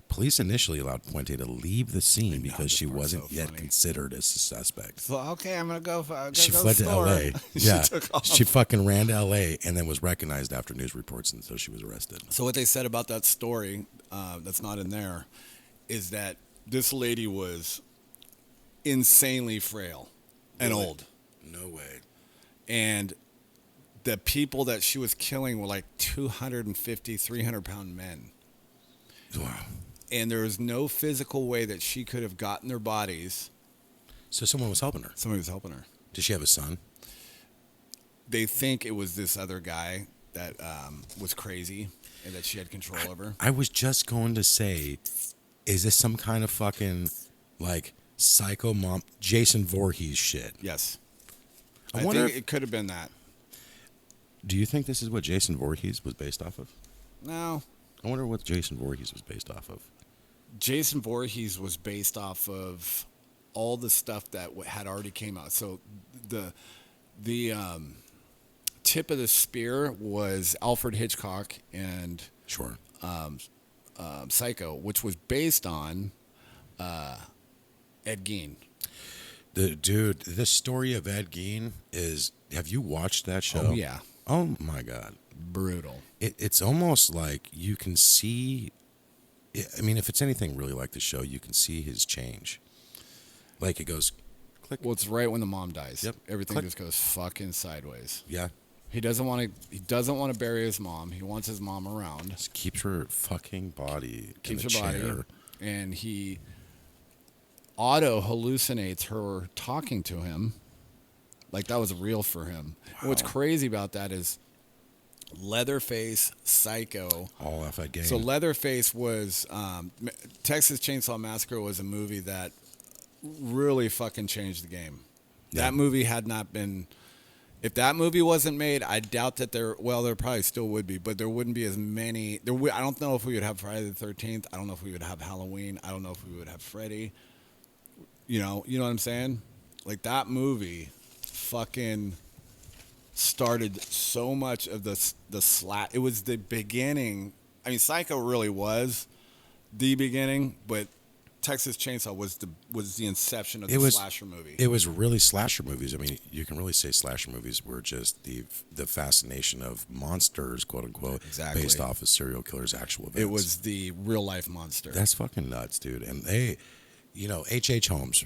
Police initially allowed Puente to leave the scene because she wasn't yet considered as a suspect. So, okay, I'm going to go. She fled to L.A. Yeah, she fucking ran to L.A. and then was recognized after news reports, and so she was arrested. So what they said about that story that's not in there is that this lady was insanely frail and old. No way. And the people that she was killing were like 250, 300-pound men. Wow. And there was no physical way that she could have gotten their bodies. So someone was helping her. Somebody was helping her. Did she have a son? They think it was this other guy that was crazy and that she had control over. I was just going to say, is this some kind of fucking, like, psycho mom, Jason Voorhees shit? Yes. I think it could have been that. Do you think this is what Jason Voorhees was based off of? No. I wonder what Jason Voorhees was based off of. Jason Voorhees was based off of all the stuff that had already came out. So the tip of the spear was Alfred Hitchcock and Psycho, which was based on Ed Gein. The story of Ed Gein is. Have you watched that show? Oh yeah. Oh my God. Brutal. It's almost like you can see. I mean, if it's anything really like the show, you can see his change. Like it goes, click. Well, it's right when the mom dies. Yep. Everything Click. just goes fucking sideways. Yeah. He doesn't want to. He doesn't want to bury his mom. He wants his mom around. Just keeps her fucking body. Keeps in her the chair. body, and he auto hallucinates her talking to him, like that was real for him. Wow. And what's crazy about that is Leatherface, Psycho. All off that game. So Leatherface was Texas Chainsaw Massacre was a movie that really fucking changed the game. Yeah. That movie had not been. If that movie wasn't made, I doubt that there probably still would be, but there wouldn't be as many. I don't know if we would have Friday the 13th. I don't know if we would have Halloween. I don't know if we would have Freddy. You know what I'm saying? Like that movie fucking started so much of the slat. It was the beginning. I mean, Psycho really was the beginning, but Texas Chainsaw was the inception of the slasher movie. It was really slasher movies. I mean, you can really say slasher movies were just the fascination of monsters, quote unquote, exactly. Based off of serial killers' actual events. It was the real life monster. That's fucking nuts, dude. And they, H.H. Holmes,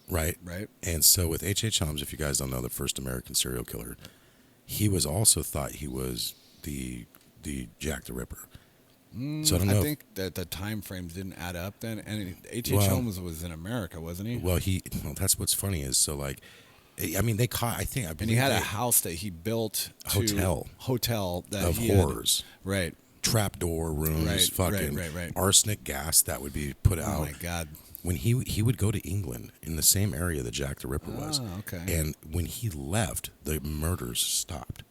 right? Right. And so with H.H. Holmes, if you guys don't know, the first American serial killer, he was also thought he was the Jack the Ripper. So I don't know. I think that the time frames didn't add up then. And H.H. Holmes was in America, wasn't he? Well, that's what's funny is so like, I mean, they caught. I believe and he had a house that he built. Hotel that of horrors. Right. Trapdoor rooms. Fucking arsenic gas that would be put out. Oh my God. When he would go to England in the same area that Jack the Ripper was. Okay. And when he left, the murders stopped.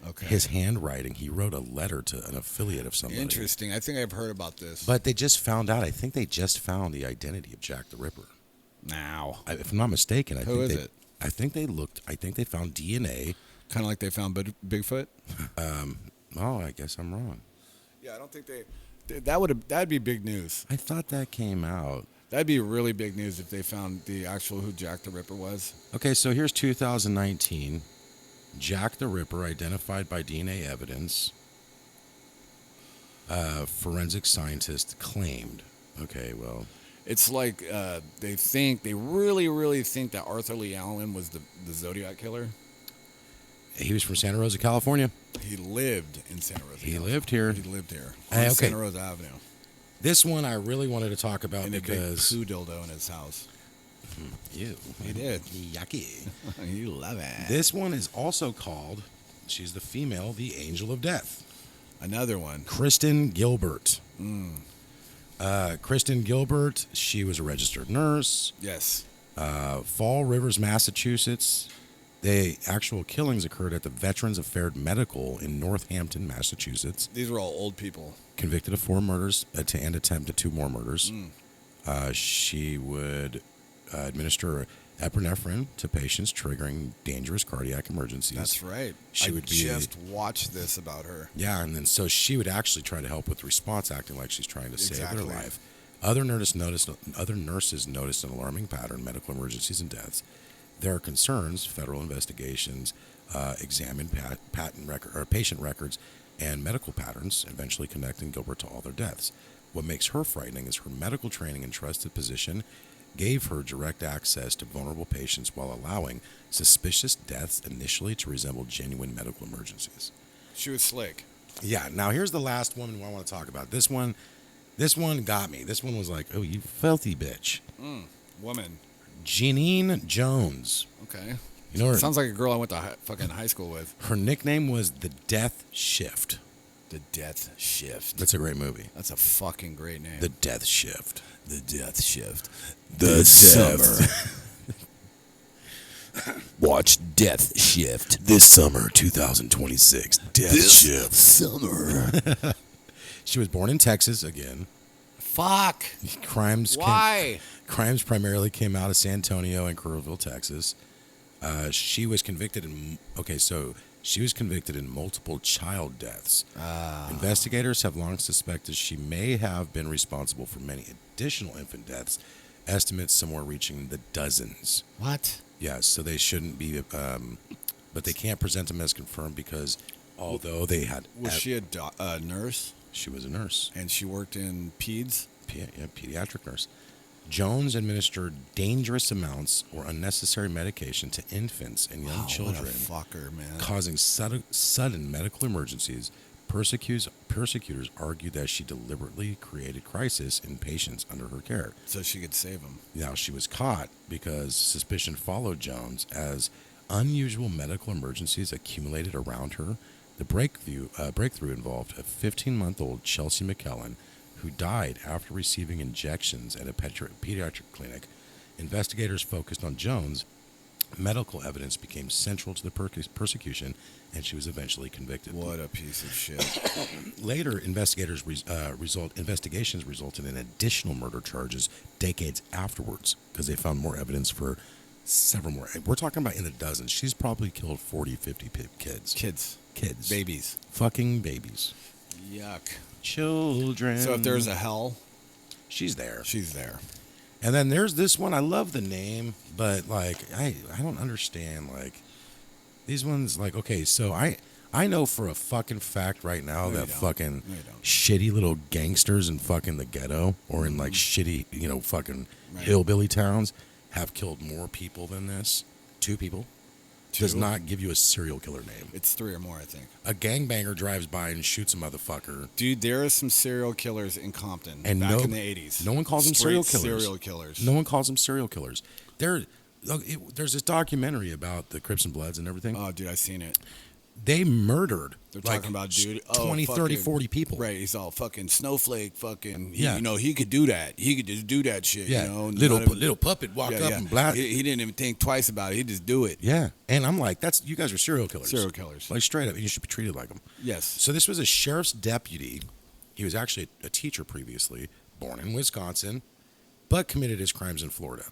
Okay. His handwriting, he wrote a letter to an affiliate of somebody. Interesting. I think I've heard about this. But they just found out. I think they just found the identity of Jack the Ripper. Now. If I'm not mistaken. Who is it? I think they found DNA. Kind of like they found Bigfoot? Oh, I guess I'm wrong. Yeah, I don't think that'd be big news. I thought that came out. That'd be really big news if they found the actual who Jack the Ripper was. Okay, so here's 2019. Jack the Ripper identified by DNA evidence. Forensic scientist claimed. Okay, well. It's like they really think that Arthur Lee Allen was the Zodiac killer. He was from Santa Rosa, California. He lived in Santa Rosa. He lived here. He lived here on Santa Rosa Avenue. This one I really wanted to talk about and because a big poo dildo in his house. Ew, he did. Yucky. You love it. This one is also called. She's the female, the Angel of Death. Another one. Kristen Gilbert. Kristen Gilbert. She was a registered nurse. Yes. Fall Rivers, Massachusetts. The actual killings occurred at the Veterans Affairs Medical in Northampton, Massachusetts. These were all old people. Convicted of 4 murders and attempted 2 more murders. She would administer epinephrine to patients, triggering dangerous cardiac emergencies. That's right. She would just watched this about her. Yeah, and then so she would actually try to help with response, acting like she's trying to save their life. Other nurses noticed an alarming pattern: medical emergencies and deaths. There are concerns. Federal investigations examined patient records and medical patterns, eventually connecting Gilbert to all their deaths. What makes her frightening is her medical training and trusted position gave her direct access to vulnerable patients while allowing suspicious deaths initially to resemble genuine medical emergencies. She was slick. Yeah. Now here's the last woman I want to talk about. This one got me. This one was like, oh, you filthy bitch. Woman. Jeanine Jones. Okay. You know her, sounds like a girl I went to fucking high school with. Her nickname was the Death Shift. The Death Shift. That's a great movie. That's a fucking great name. The Death Shift. The Death Shift. The summer. Watch Death Shift. This summer, 2026. Death Shift. Summer. She was born in Texas again. Fuck. Why? Crimes primarily came out of San Antonio and Kerrville, Texas. She was convicted in multiple child deaths. Investigators have long suspected she may have been responsible for many additional infant deaths, estimates somewhere reaching the dozens. What? Yes, so they shouldn't be, but they can't present them as confirmed because although they had... Was she a nurse? She was a nurse. And she worked in peds? Pediatric nurse. Jones administered dangerous amounts or unnecessary medication to infants and young children, what a fucker, man. Causing sudden medical emergencies. Persecutors argued that she deliberately created crisis in patients under her care. So she could save them. Now, she was caught because suspicion followed Jones as unusual medical emergencies accumulated around her. The breakthrough involved a 15-month-old Chelsea McKellen, who died after receiving injections at a pediatric clinic. Investigators focused on Jones. Medical evidence became central to the persecution, and she was eventually convicted. What a piece of shit. Later, investigations resulted in additional murder charges decades afterwards because they found more evidence for several more. We're talking about in the dozens. She's probably killed 40, 50 kids. Kids. Babies. Fucking babies. Yuck. Children. So if there's a hell, she's there. She's there. And then there's this one. I love the name, but like I don't understand. Like these ones, like okay, so I know for a fucking fact right now that fucking shitty little gangsters in fucking the ghetto or in like shitty fucking hillbilly towns have killed more people than this. 2 people. Does not give you a serial killer name. It's 3 or more, I think. A gangbanger drives by and shoots a motherfucker. Dude, there are some serial killers in Compton back in the 80s. No one calls them serial killers. Serial killers. No one calls them serial killers. There's this documentary about the Crips and Bloods and everything. Oh, dude, I've seen it. They murdered They're talking about, dude, 20, 30, 40 people. Right, he's all fucking snowflake, fucking, yeah. He could do that. He could just do that shit, yeah. Little puppet walk up and blast. He didn't even think twice about it. He'd just do it. Yeah, and I'm like, you guys are serial killers. Serial killers. Like, straight up, and you should be treated like them. Yes. So this was a sheriff's deputy. He was actually a teacher previously, born in Wisconsin, but committed his crimes in Florida.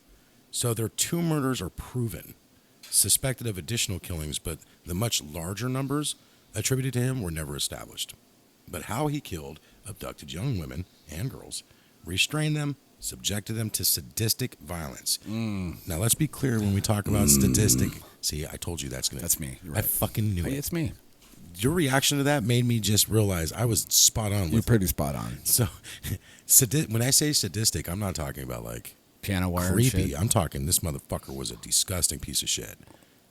So their 2 murders are proven, suspected of additional killings, but the much larger numbers attributed to him were never established. But how he killed, abducted young women and girls, restrained them, subjected them to sadistic violence. Now, let's be clear when we talk about sadistic. See, I told you that's me. You're right. I fucking knew it. It's me. your reaction to that made me just realize I was spot on. You're pretty spot on. So, when I say sadistic, I'm not talking about like piano wire creepy. shit. I'm talking this motherfucker was a disgusting piece of shit.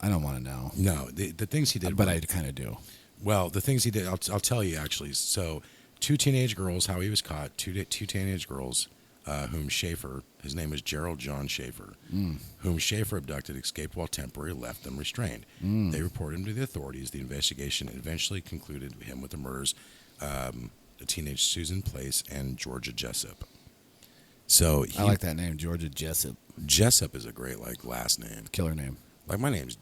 I don't want to know. No, the things he did. But I kind of do. Well, the things he did, I'll tell you actually. So, two teenage girls, how he was caught. Two teenage girls, whom Schaefer, his name is Gerald John Schaefer, whom Schaefer abducted, escaped while temporarily left them restrained. They reported him to the authorities. The investigation eventually concluded him with the murders of teenage Susan Place and Georgia Jessup. So I like that name, Georgia Jessup. Jessup is a great like last name. Killer name. Like my name's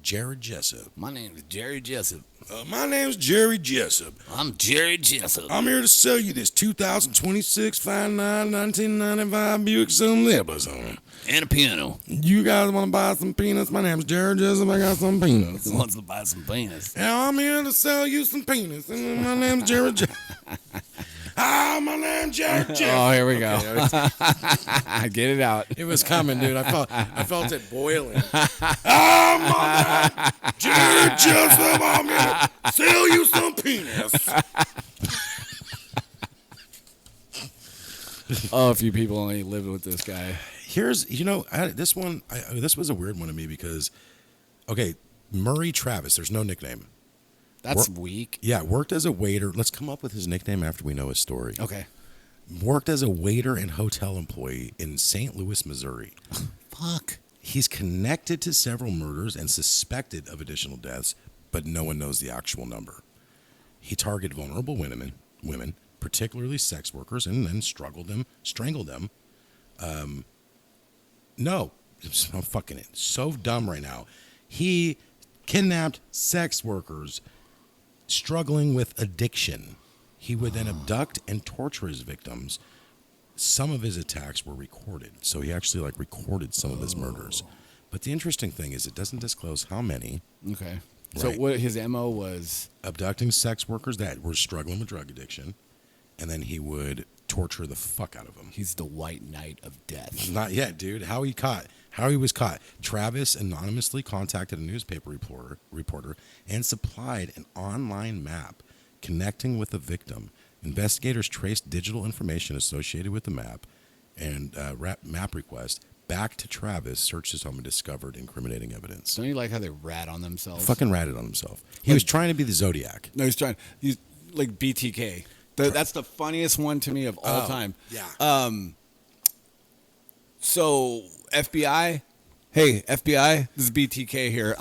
Jared Jessup. My name is Jerry Jessup. My name's Jerry Jessup. I'm Jerry Jessup. I'm here to sell you this 2026 fine 1995 Buick Suburban. And a piano. You guys want to buy some peanuts? My name's Jared Jessup. I got some peanuts. Who wants to buy some peanuts? And I'm here to sell you some peanuts. And my name's Jared Jessup. Ah, my name's Jared Jessup. Oh, here we go. Get it out. It was coming, dude. I felt it boiling. Ah, my name, Jared Jessup. I'm here to sell you some peanuts. Oh, a few people only lived with this guy. Here's, this one, this was a weird one to me because, okay, Murray Travis, there's no nickname. That's weak. Yeah, worked as a waiter. Let's come up with his nickname after we know his story. Okay. Worked as a waiter and hotel employee in St. Louis, Missouri. Fuck. He's connected to several murders and suspected of additional deaths, but no one knows the actual number. He targeted vulnerable women, particularly sex workers, and then strangled them. No, I'm fucking it. So dumb right now. He kidnapped sex workers struggling with addiction. He would then abduct and torture his victims. Some of his attacks were recorded, so he actually recorded some of his murders. But the interesting thing is it doesn't disclose how many. Okay. Right. So what his MO was? Abducting sex workers that were struggling with drug addiction, and then he would torture the fuck out of them. He's the White Knight of Death. Not yet, dude. How he was caught. Travis anonymously contacted a newspaper reporter and supplied an online map connecting with the victim. Investigators traced digital information associated with the map and map request back to Travis, searched his home, and discovered incriminating evidence. Don't you like how they rat on themselves? Fucking ratted on himself. He was trying to be the Zodiac. No, he's like BTK. That's the funniest one to me of all time. Yeah. So FBI, hey FBI, this is BTK here.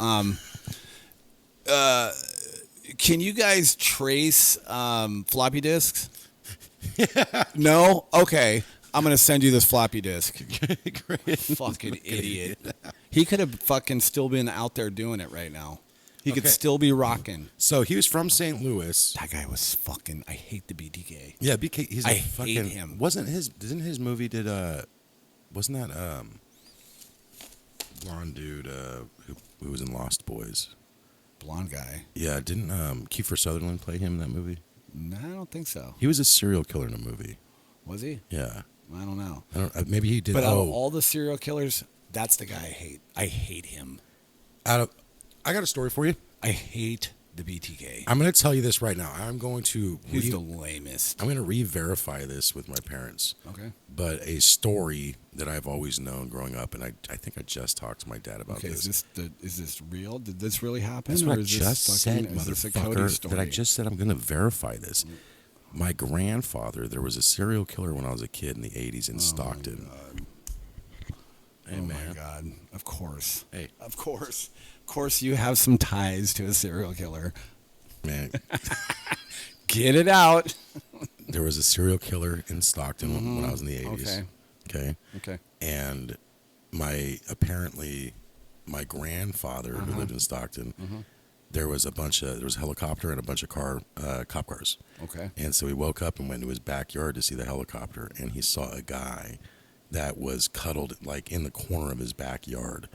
Can you guys trace floppy disks? No? Okay. I'm going to send you this floppy disk. Great. Fucking idiot. He could have fucking still been out there doing it right now. He could still be rocking. So he was from St. Louis. That guy was fucking, I hate the BTK. Yeah, BK, he's I a fucking, hate him. Wasn't his movie wasn't that blonde dude who was in Lost Boys? Blonde guy. Yeah, didn't Kiefer Sutherland play him in that movie? No, I don't think so. He was a serial killer in a movie. Was he? Yeah. I don't know. Maybe he did. But out of all the serial killers, that's the guy I hate. I hate him. I got a story for you. I hate the BTK. I'm going to tell you this right now. I'm going to. He's the lamest. I'm going to re-verify this with my parents. Okay. But a story that I've always known growing up, and I think I just talked to my dad about this. Is this real? Did this really happen? That's what or I is just this said, fucking, is this a motherfucker. Cody story? That I just said I'm going to verify this. My grandfather, there was a serial killer when I was a kid in the 80s in Stockton. Hey, oh, man. My God. Of course. Hey. Of course. Of course you have some ties to a serial killer. Man. Get it out. There was a serial killer in Stockton when I was in the 80s. Okay. And my grandfather who lived in Stockton, there was a helicopter and a bunch of cop cars. Okay. And so he woke up and went to his backyard to see the helicopter, and he saw a guy that was cuddled in the corner of his backyard.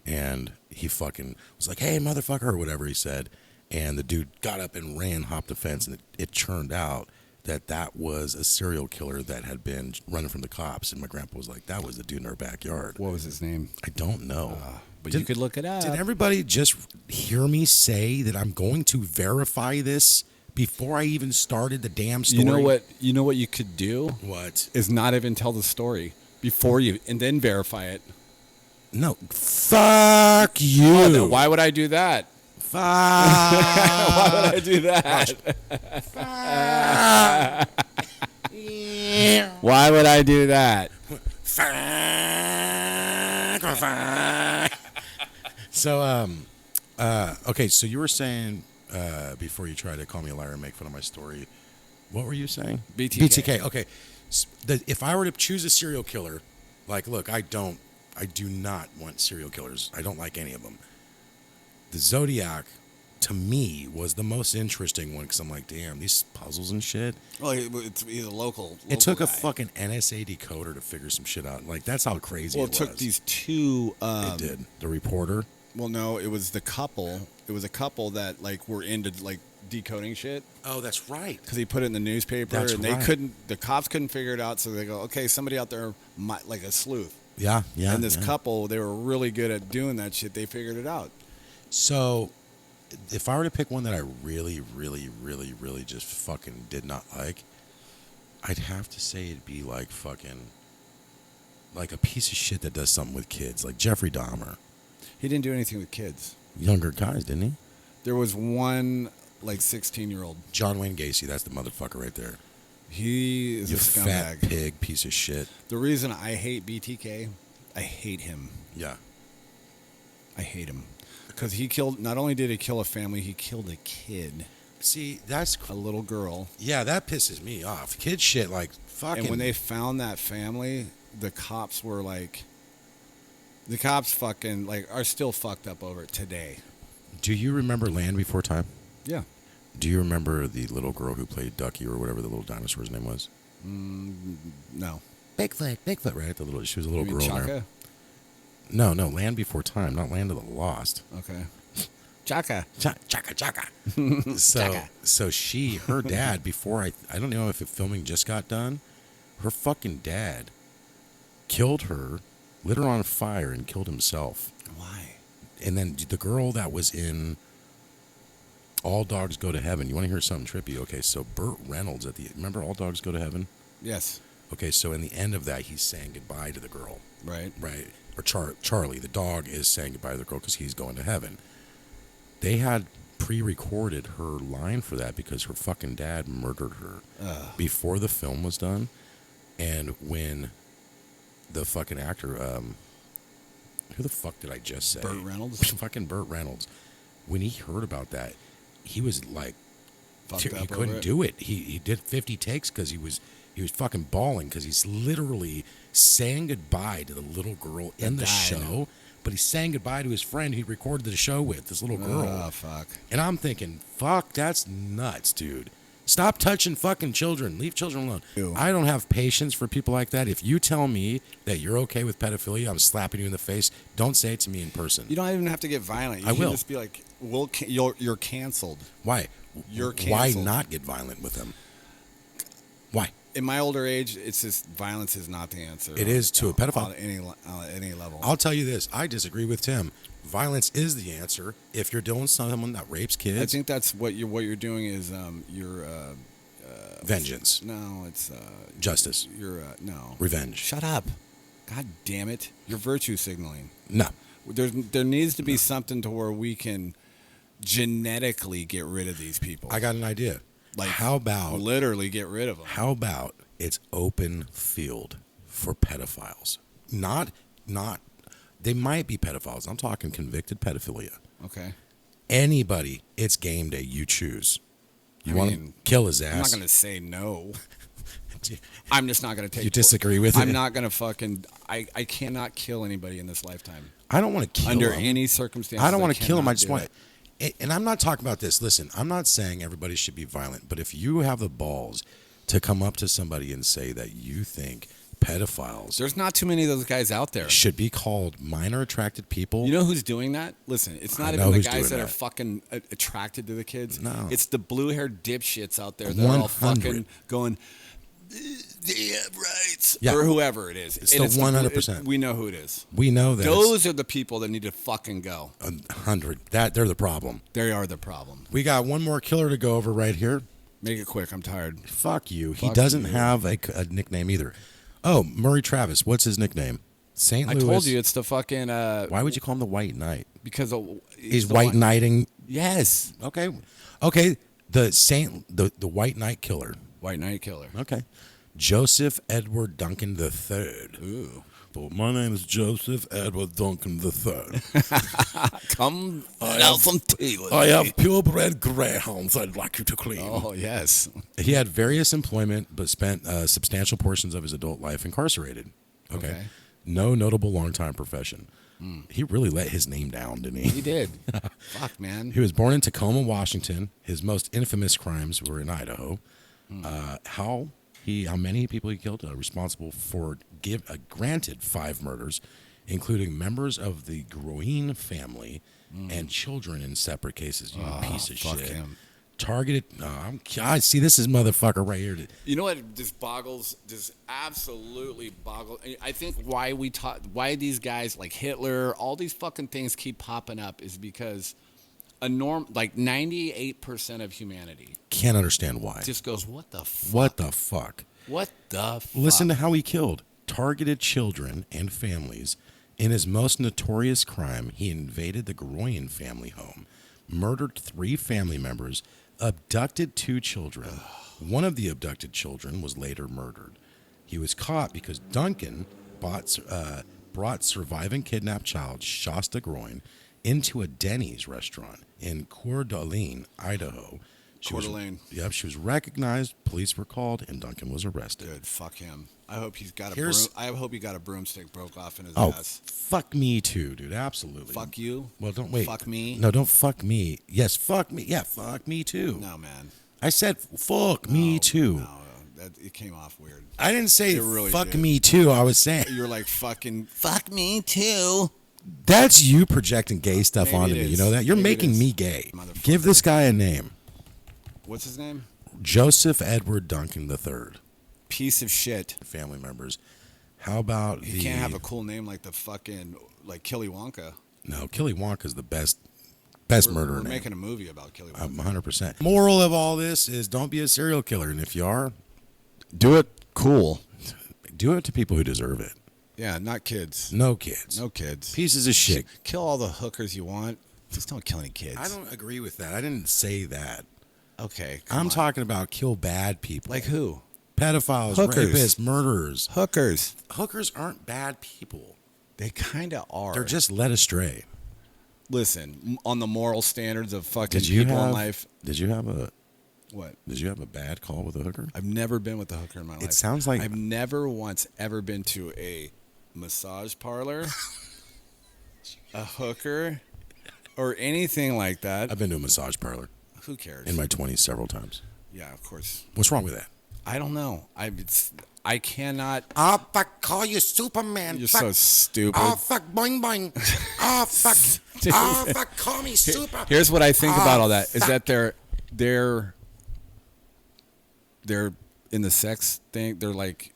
And he fucking was like, "Hey, motherfucker," or whatever he said. And the dude got up and hopped the fence, and it turned out that was a serial killer that had been running from the cops. And my grandpa was like, "That was the dude in our backyard." What was his name? I don't know. But you could look it up. Did everybody just hear me say that I'm going to verify this before I even started the damn story? You know what you could do? What? Is not even tell the story before you and then verify it. No. Fuck you. Oh, why would I do that? Fuck. Why would I do that? Why would I do that? So, okay, so you were saying before you tried to call me a liar and make fun of my story, what were you saying? BTK. Okay. If I were to choose a serial killer, like, look, I do not want serial killers. I don't like any of them. The Zodiac, to me, was the most interesting one because I'm like, damn, these puzzles and shit. Well, he's a local It took guy. a fucking NSA decoder to figure some shit out. Like, that's how crazy it was. Well, it took these two... it did. The reporter. Well, no, it was the couple. It was a couple that, like, were into, like, decoding shit. Oh, that's right. Because he put it in the newspaper. That's and right. The cops couldn't figure it out, so they go, okay, somebody out there, might, like a sleuth. Yeah. And this couple, they were really good at doing that shit. They figured it out. So, if I were to pick one that I really, really, really, really just fucking did not like, I'd have to say it'd be like fucking, like a piece of shit that does something with kids, like Jeffrey Dahmer. He didn't do anything with kids. Younger guys, didn't he? There was one, like, 16-year-old. John Wayne Gacy, that's the motherfucker right there. He is You a scumbag. fat pig piece of shit. The reason I hate BTK, I hate him. Yeah. I hate him. Because not only did he kill a family, he killed a kid. See, that's... A little girl. Yeah, that pisses me off. Kid shit, like, fucking... And when they found that family, the cops were like... The cops fucking, like, are still fucked up over it today. Do you remember Land Before Time? Yeah. Do you remember the little girl who played Ducky or whatever the little dinosaur's name was? No. Bigfoot, right? She was a little You mean girl Chaka? there. No, Land Before Time, not Land of the Lost. Okay. Chaka. Chaka. So her dad, before I don't know if the filming just got done, her fucking dad killed her, lit her on fire, and killed himself. Why? And then the girl that was in All Dogs Go to Heaven, you want to hear something trippy? Okay, so Burt Reynolds remember All Dogs Go to Heaven? Yes. Okay, so in the end of that, he's saying goodbye to the girl. Right. Right. Or Charlie, the dog, is saying goodbye to the girl because he's going to heaven. They had pre-recorded her line for that because her fucking dad murdered her before the film was done. And when the fucking actor, who the fuck did I just say? Burt Reynolds? Fucking Burt Reynolds. When he heard about that, he was like, Fucked he up couldn't over it. do it. He did 50 takes because he was fucking bawling because he's literally saying goodbye to the little girl in the show, but he's saying goodbye to his friend he recorded the show with, this little girl. Oh, fuck. And I'm thinking, fuck, that's nuts, dude. Stop touching fucking children. Leave children alone. Ew. I don't have patience for people like that. If you tell me that you're okay with pedophilia, I'm slapping you in the face. Don't say it to me in person. You don't even have to get violent. You I can will. just be like, you're canceled. Why? You're Why canceled. not get violent with them? Why? In my older age, it's just violence is not the answer. It is to a pedophile. On any level. I'll tell you this. I disagree with Tim. Violence is the answer. If you're doing someone that rapes kids, I think that's what you're doing is you're vengeance. No, it's Justice. You're no Revenge. Shut up! God damn it! You're virtue signaling. No. There needs to be something to where we can genetically get rid of these people. I got an idea. Like, how about literally get rid of them? How about it's open field for pedophiles? Not. They might be pedophiles. I'm talking convicted pedophilia. Okay. Anybody, it's game day. You choose. You want to kill his ass? I'm not going to say no. I'm just not going to take. You disagree with it? I'm not going to fucking. I cannot kill anybody in this lifetime. I don't want to kill under him. any circumstances. I don't want to kill him. I just want. It. And I'm not talking about this. Listen, I'm not saying everybody should be violent, but if you have the balls to come up to somebody and say that you think pedophiles, there's not too many of those guys out there, should be called minor attracted people. You know who's doing that? Listen, it's not even the guys that are fucking attracted to the kids. No, it's the blue-haired dipshits out there that are all fucking going. they have rights. Yeah. Or whoever it is. It's And still 100%. We know who it is. We know that Those are the people that need to fucking go. 100. They're the problem. They are the problem. We got one more killer to go over right here. Make it quick. I'm tired. Fuck you. He Fuck doesn't you. have a nickname either. Oh, Murray Travis. What's his nickname? St. Louis. I told you it's the fucking. Why would you call him the White Knight? Because He's white knighting. Yes. Okay. The White Knight killer. White Knight Killer. Okay. Joseph Edward Duncan III. Ooh. Well, my name is Joseph Edward Duncan III. Come out from Taylor. I have purebred greyhounds I'd like you to clean. Oh, yes. He had various employment, but spent substantial portions of his adult life incarcerated. Okay. No notable long-time profession. He really let his name down, didn't he? He did. Fuck, man. He was born in Tacoma, Washington. His most infamous crimes were in Idaho. How many people he killed? Responsible for granted 5 murders, including members of the Groen family and children in separate cases. You piece of fuck shit. him. Targeted. I see this is motherfucker right here. You know what just absolutely boggles. I think why these guys like Hitler, all these fucking things keep popping up is because like 98% of humanity Can't understand why. just goes, what the fuck? What the fuck? What the fuck? Listen to how he killed. Targeted children and families. In his most notorious crime, he invaded the Groen family home, murdered 3 family members, abducted 2 children. One of the abducted children was later murdered. He was caught because Duncan brought surviving kidnapped child Shasta Groen into a Denny's restaurant in Coeur d'Alene, Idaho. She was recognized, police were called, and Duncan was arrested. Dude, fuck him. I hope he got a broomstick broke off in his Oh, ass. fuck me too, dude. Absolutely. Fuck you? Well, don't wait. Fuck me? No, don't fuck me. Yes, fuck me. Yeah, fuck me too. No, man. I said fuck me too. No, it came off weird. I didn't say really fuck did. me too. I was saying You're like fucking fuck me too. that's you projecting gay stuff Maybe onto it me. You is. know that? You're Maybe it making is. me gay. Motherfucker. Give this guy a name. What's his name? Joseph Edward Duncan III. Piece of shit. Family members. How about You can't have a cool name like the fucking like Killy Wonka. No, Killy Wonka's the best murderer We're name. making a movie about Killy Wonka. 100%. Moral of all this is don't be a serial killer, and if you are, Do it cool. do it to people who deserve it. Yeah, not kids. No kids. No kids. Pieces of shit. Kill all the hookers you want. Just don't kill any kids. I don't agree with that. I didn't say that. Okay. I'm talking about kill bad people. Like who? Pedophiles, Hookers. rapists, murderers. Hookers. Hookers aren't bad people. They kind of are. They're just led astray. Listen, on the moral standards of fucking Did you people have in life. Did you have a What? Did you have a bad call with a hooker? I've never been with a hooker in my life. It sounds like I've never once ever been to a massage parlor, a hooker, or anything like that. I've been to a massage parlor Who cares? in my 20s several times. Yeah, of course. What's wrong with that? I don't know. I cannot. Oh, fuck, call you Superman. You're fuck. so stupid. Oh, fuck, boing, boing. Oh, fuck. Dude. Oh, fuck, call me Super. Here's what I think about all that is fuck. that they're in the sex thing. They're like,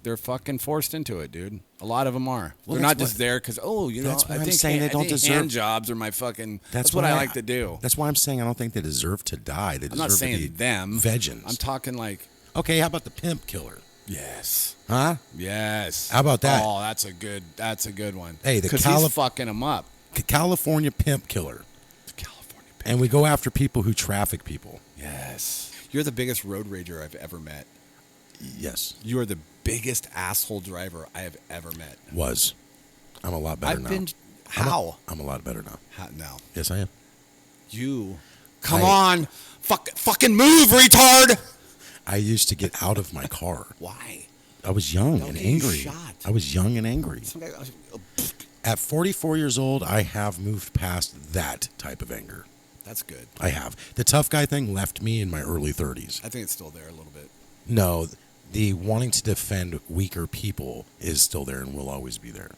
they're fucking forced into it, dude. A lot of them are. Well, they're not just there because, that's why I I'm think saying they don't I think deserve- hand jobs are my fucking. That's what why I like to do. That's why I'm saying I don't think they deserve to die. They I'm deserve not to saying be them. Vegans. I'm talking like. Okay, how about the pimp killer? Yes. Huh? Yes. How about that? Oh, that's a good one. Hey, because he's fucking them up. California pimp killer. The California pimp. And we go after people who traffic people. Yes. You're the biggest road rager I've ever met. Yes. You are the biggest asshole driver I have ever met. Was. I'm a lot better now. How? I'm a lot better now. How now? Yes, I am. Come on. Fucking move, retard. I used to get out of my car. Why? I was young and get you angry. shot. I was young and angry. Some guy, At 44 years old, I have moved past that type of anger. that's good. I have. The tough guy thing left me in my early 30s. I think it's still there a little bit. No, the wanting to defend weaker people is still there and will always be there.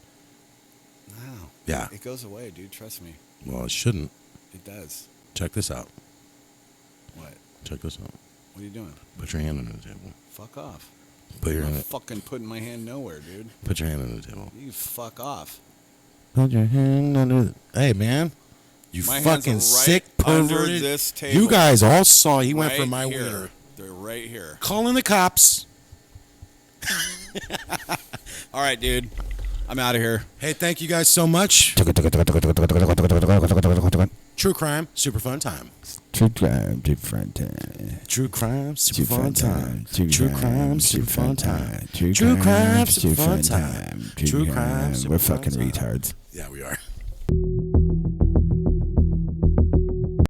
Wow. Yeah. It goes away, dude. Trust me. Well, it shouldn't. It does. Check this out. What? Check this out. What are you doing? Put your hand under the table. Fuck off. Put your I'm hand. fucking putting my hand nowhere, dude. Put your hand on the table. You fuck off. Put your hand under. Hey, man. You My hands are fucking right sick under perverted. this table. You guys all saw he went Right for my here. wiener. They're right here. Calling the cops. All right, dude. I'm out of here. Hey, thank you guys so much. True crime, super fun time. True crime, super fun time. True crime, super Super fun fun time. time. True crime, super fun time. True True crime, crime, super fun time. True crime, super We're fun fucking time. retards. Yeah, we are.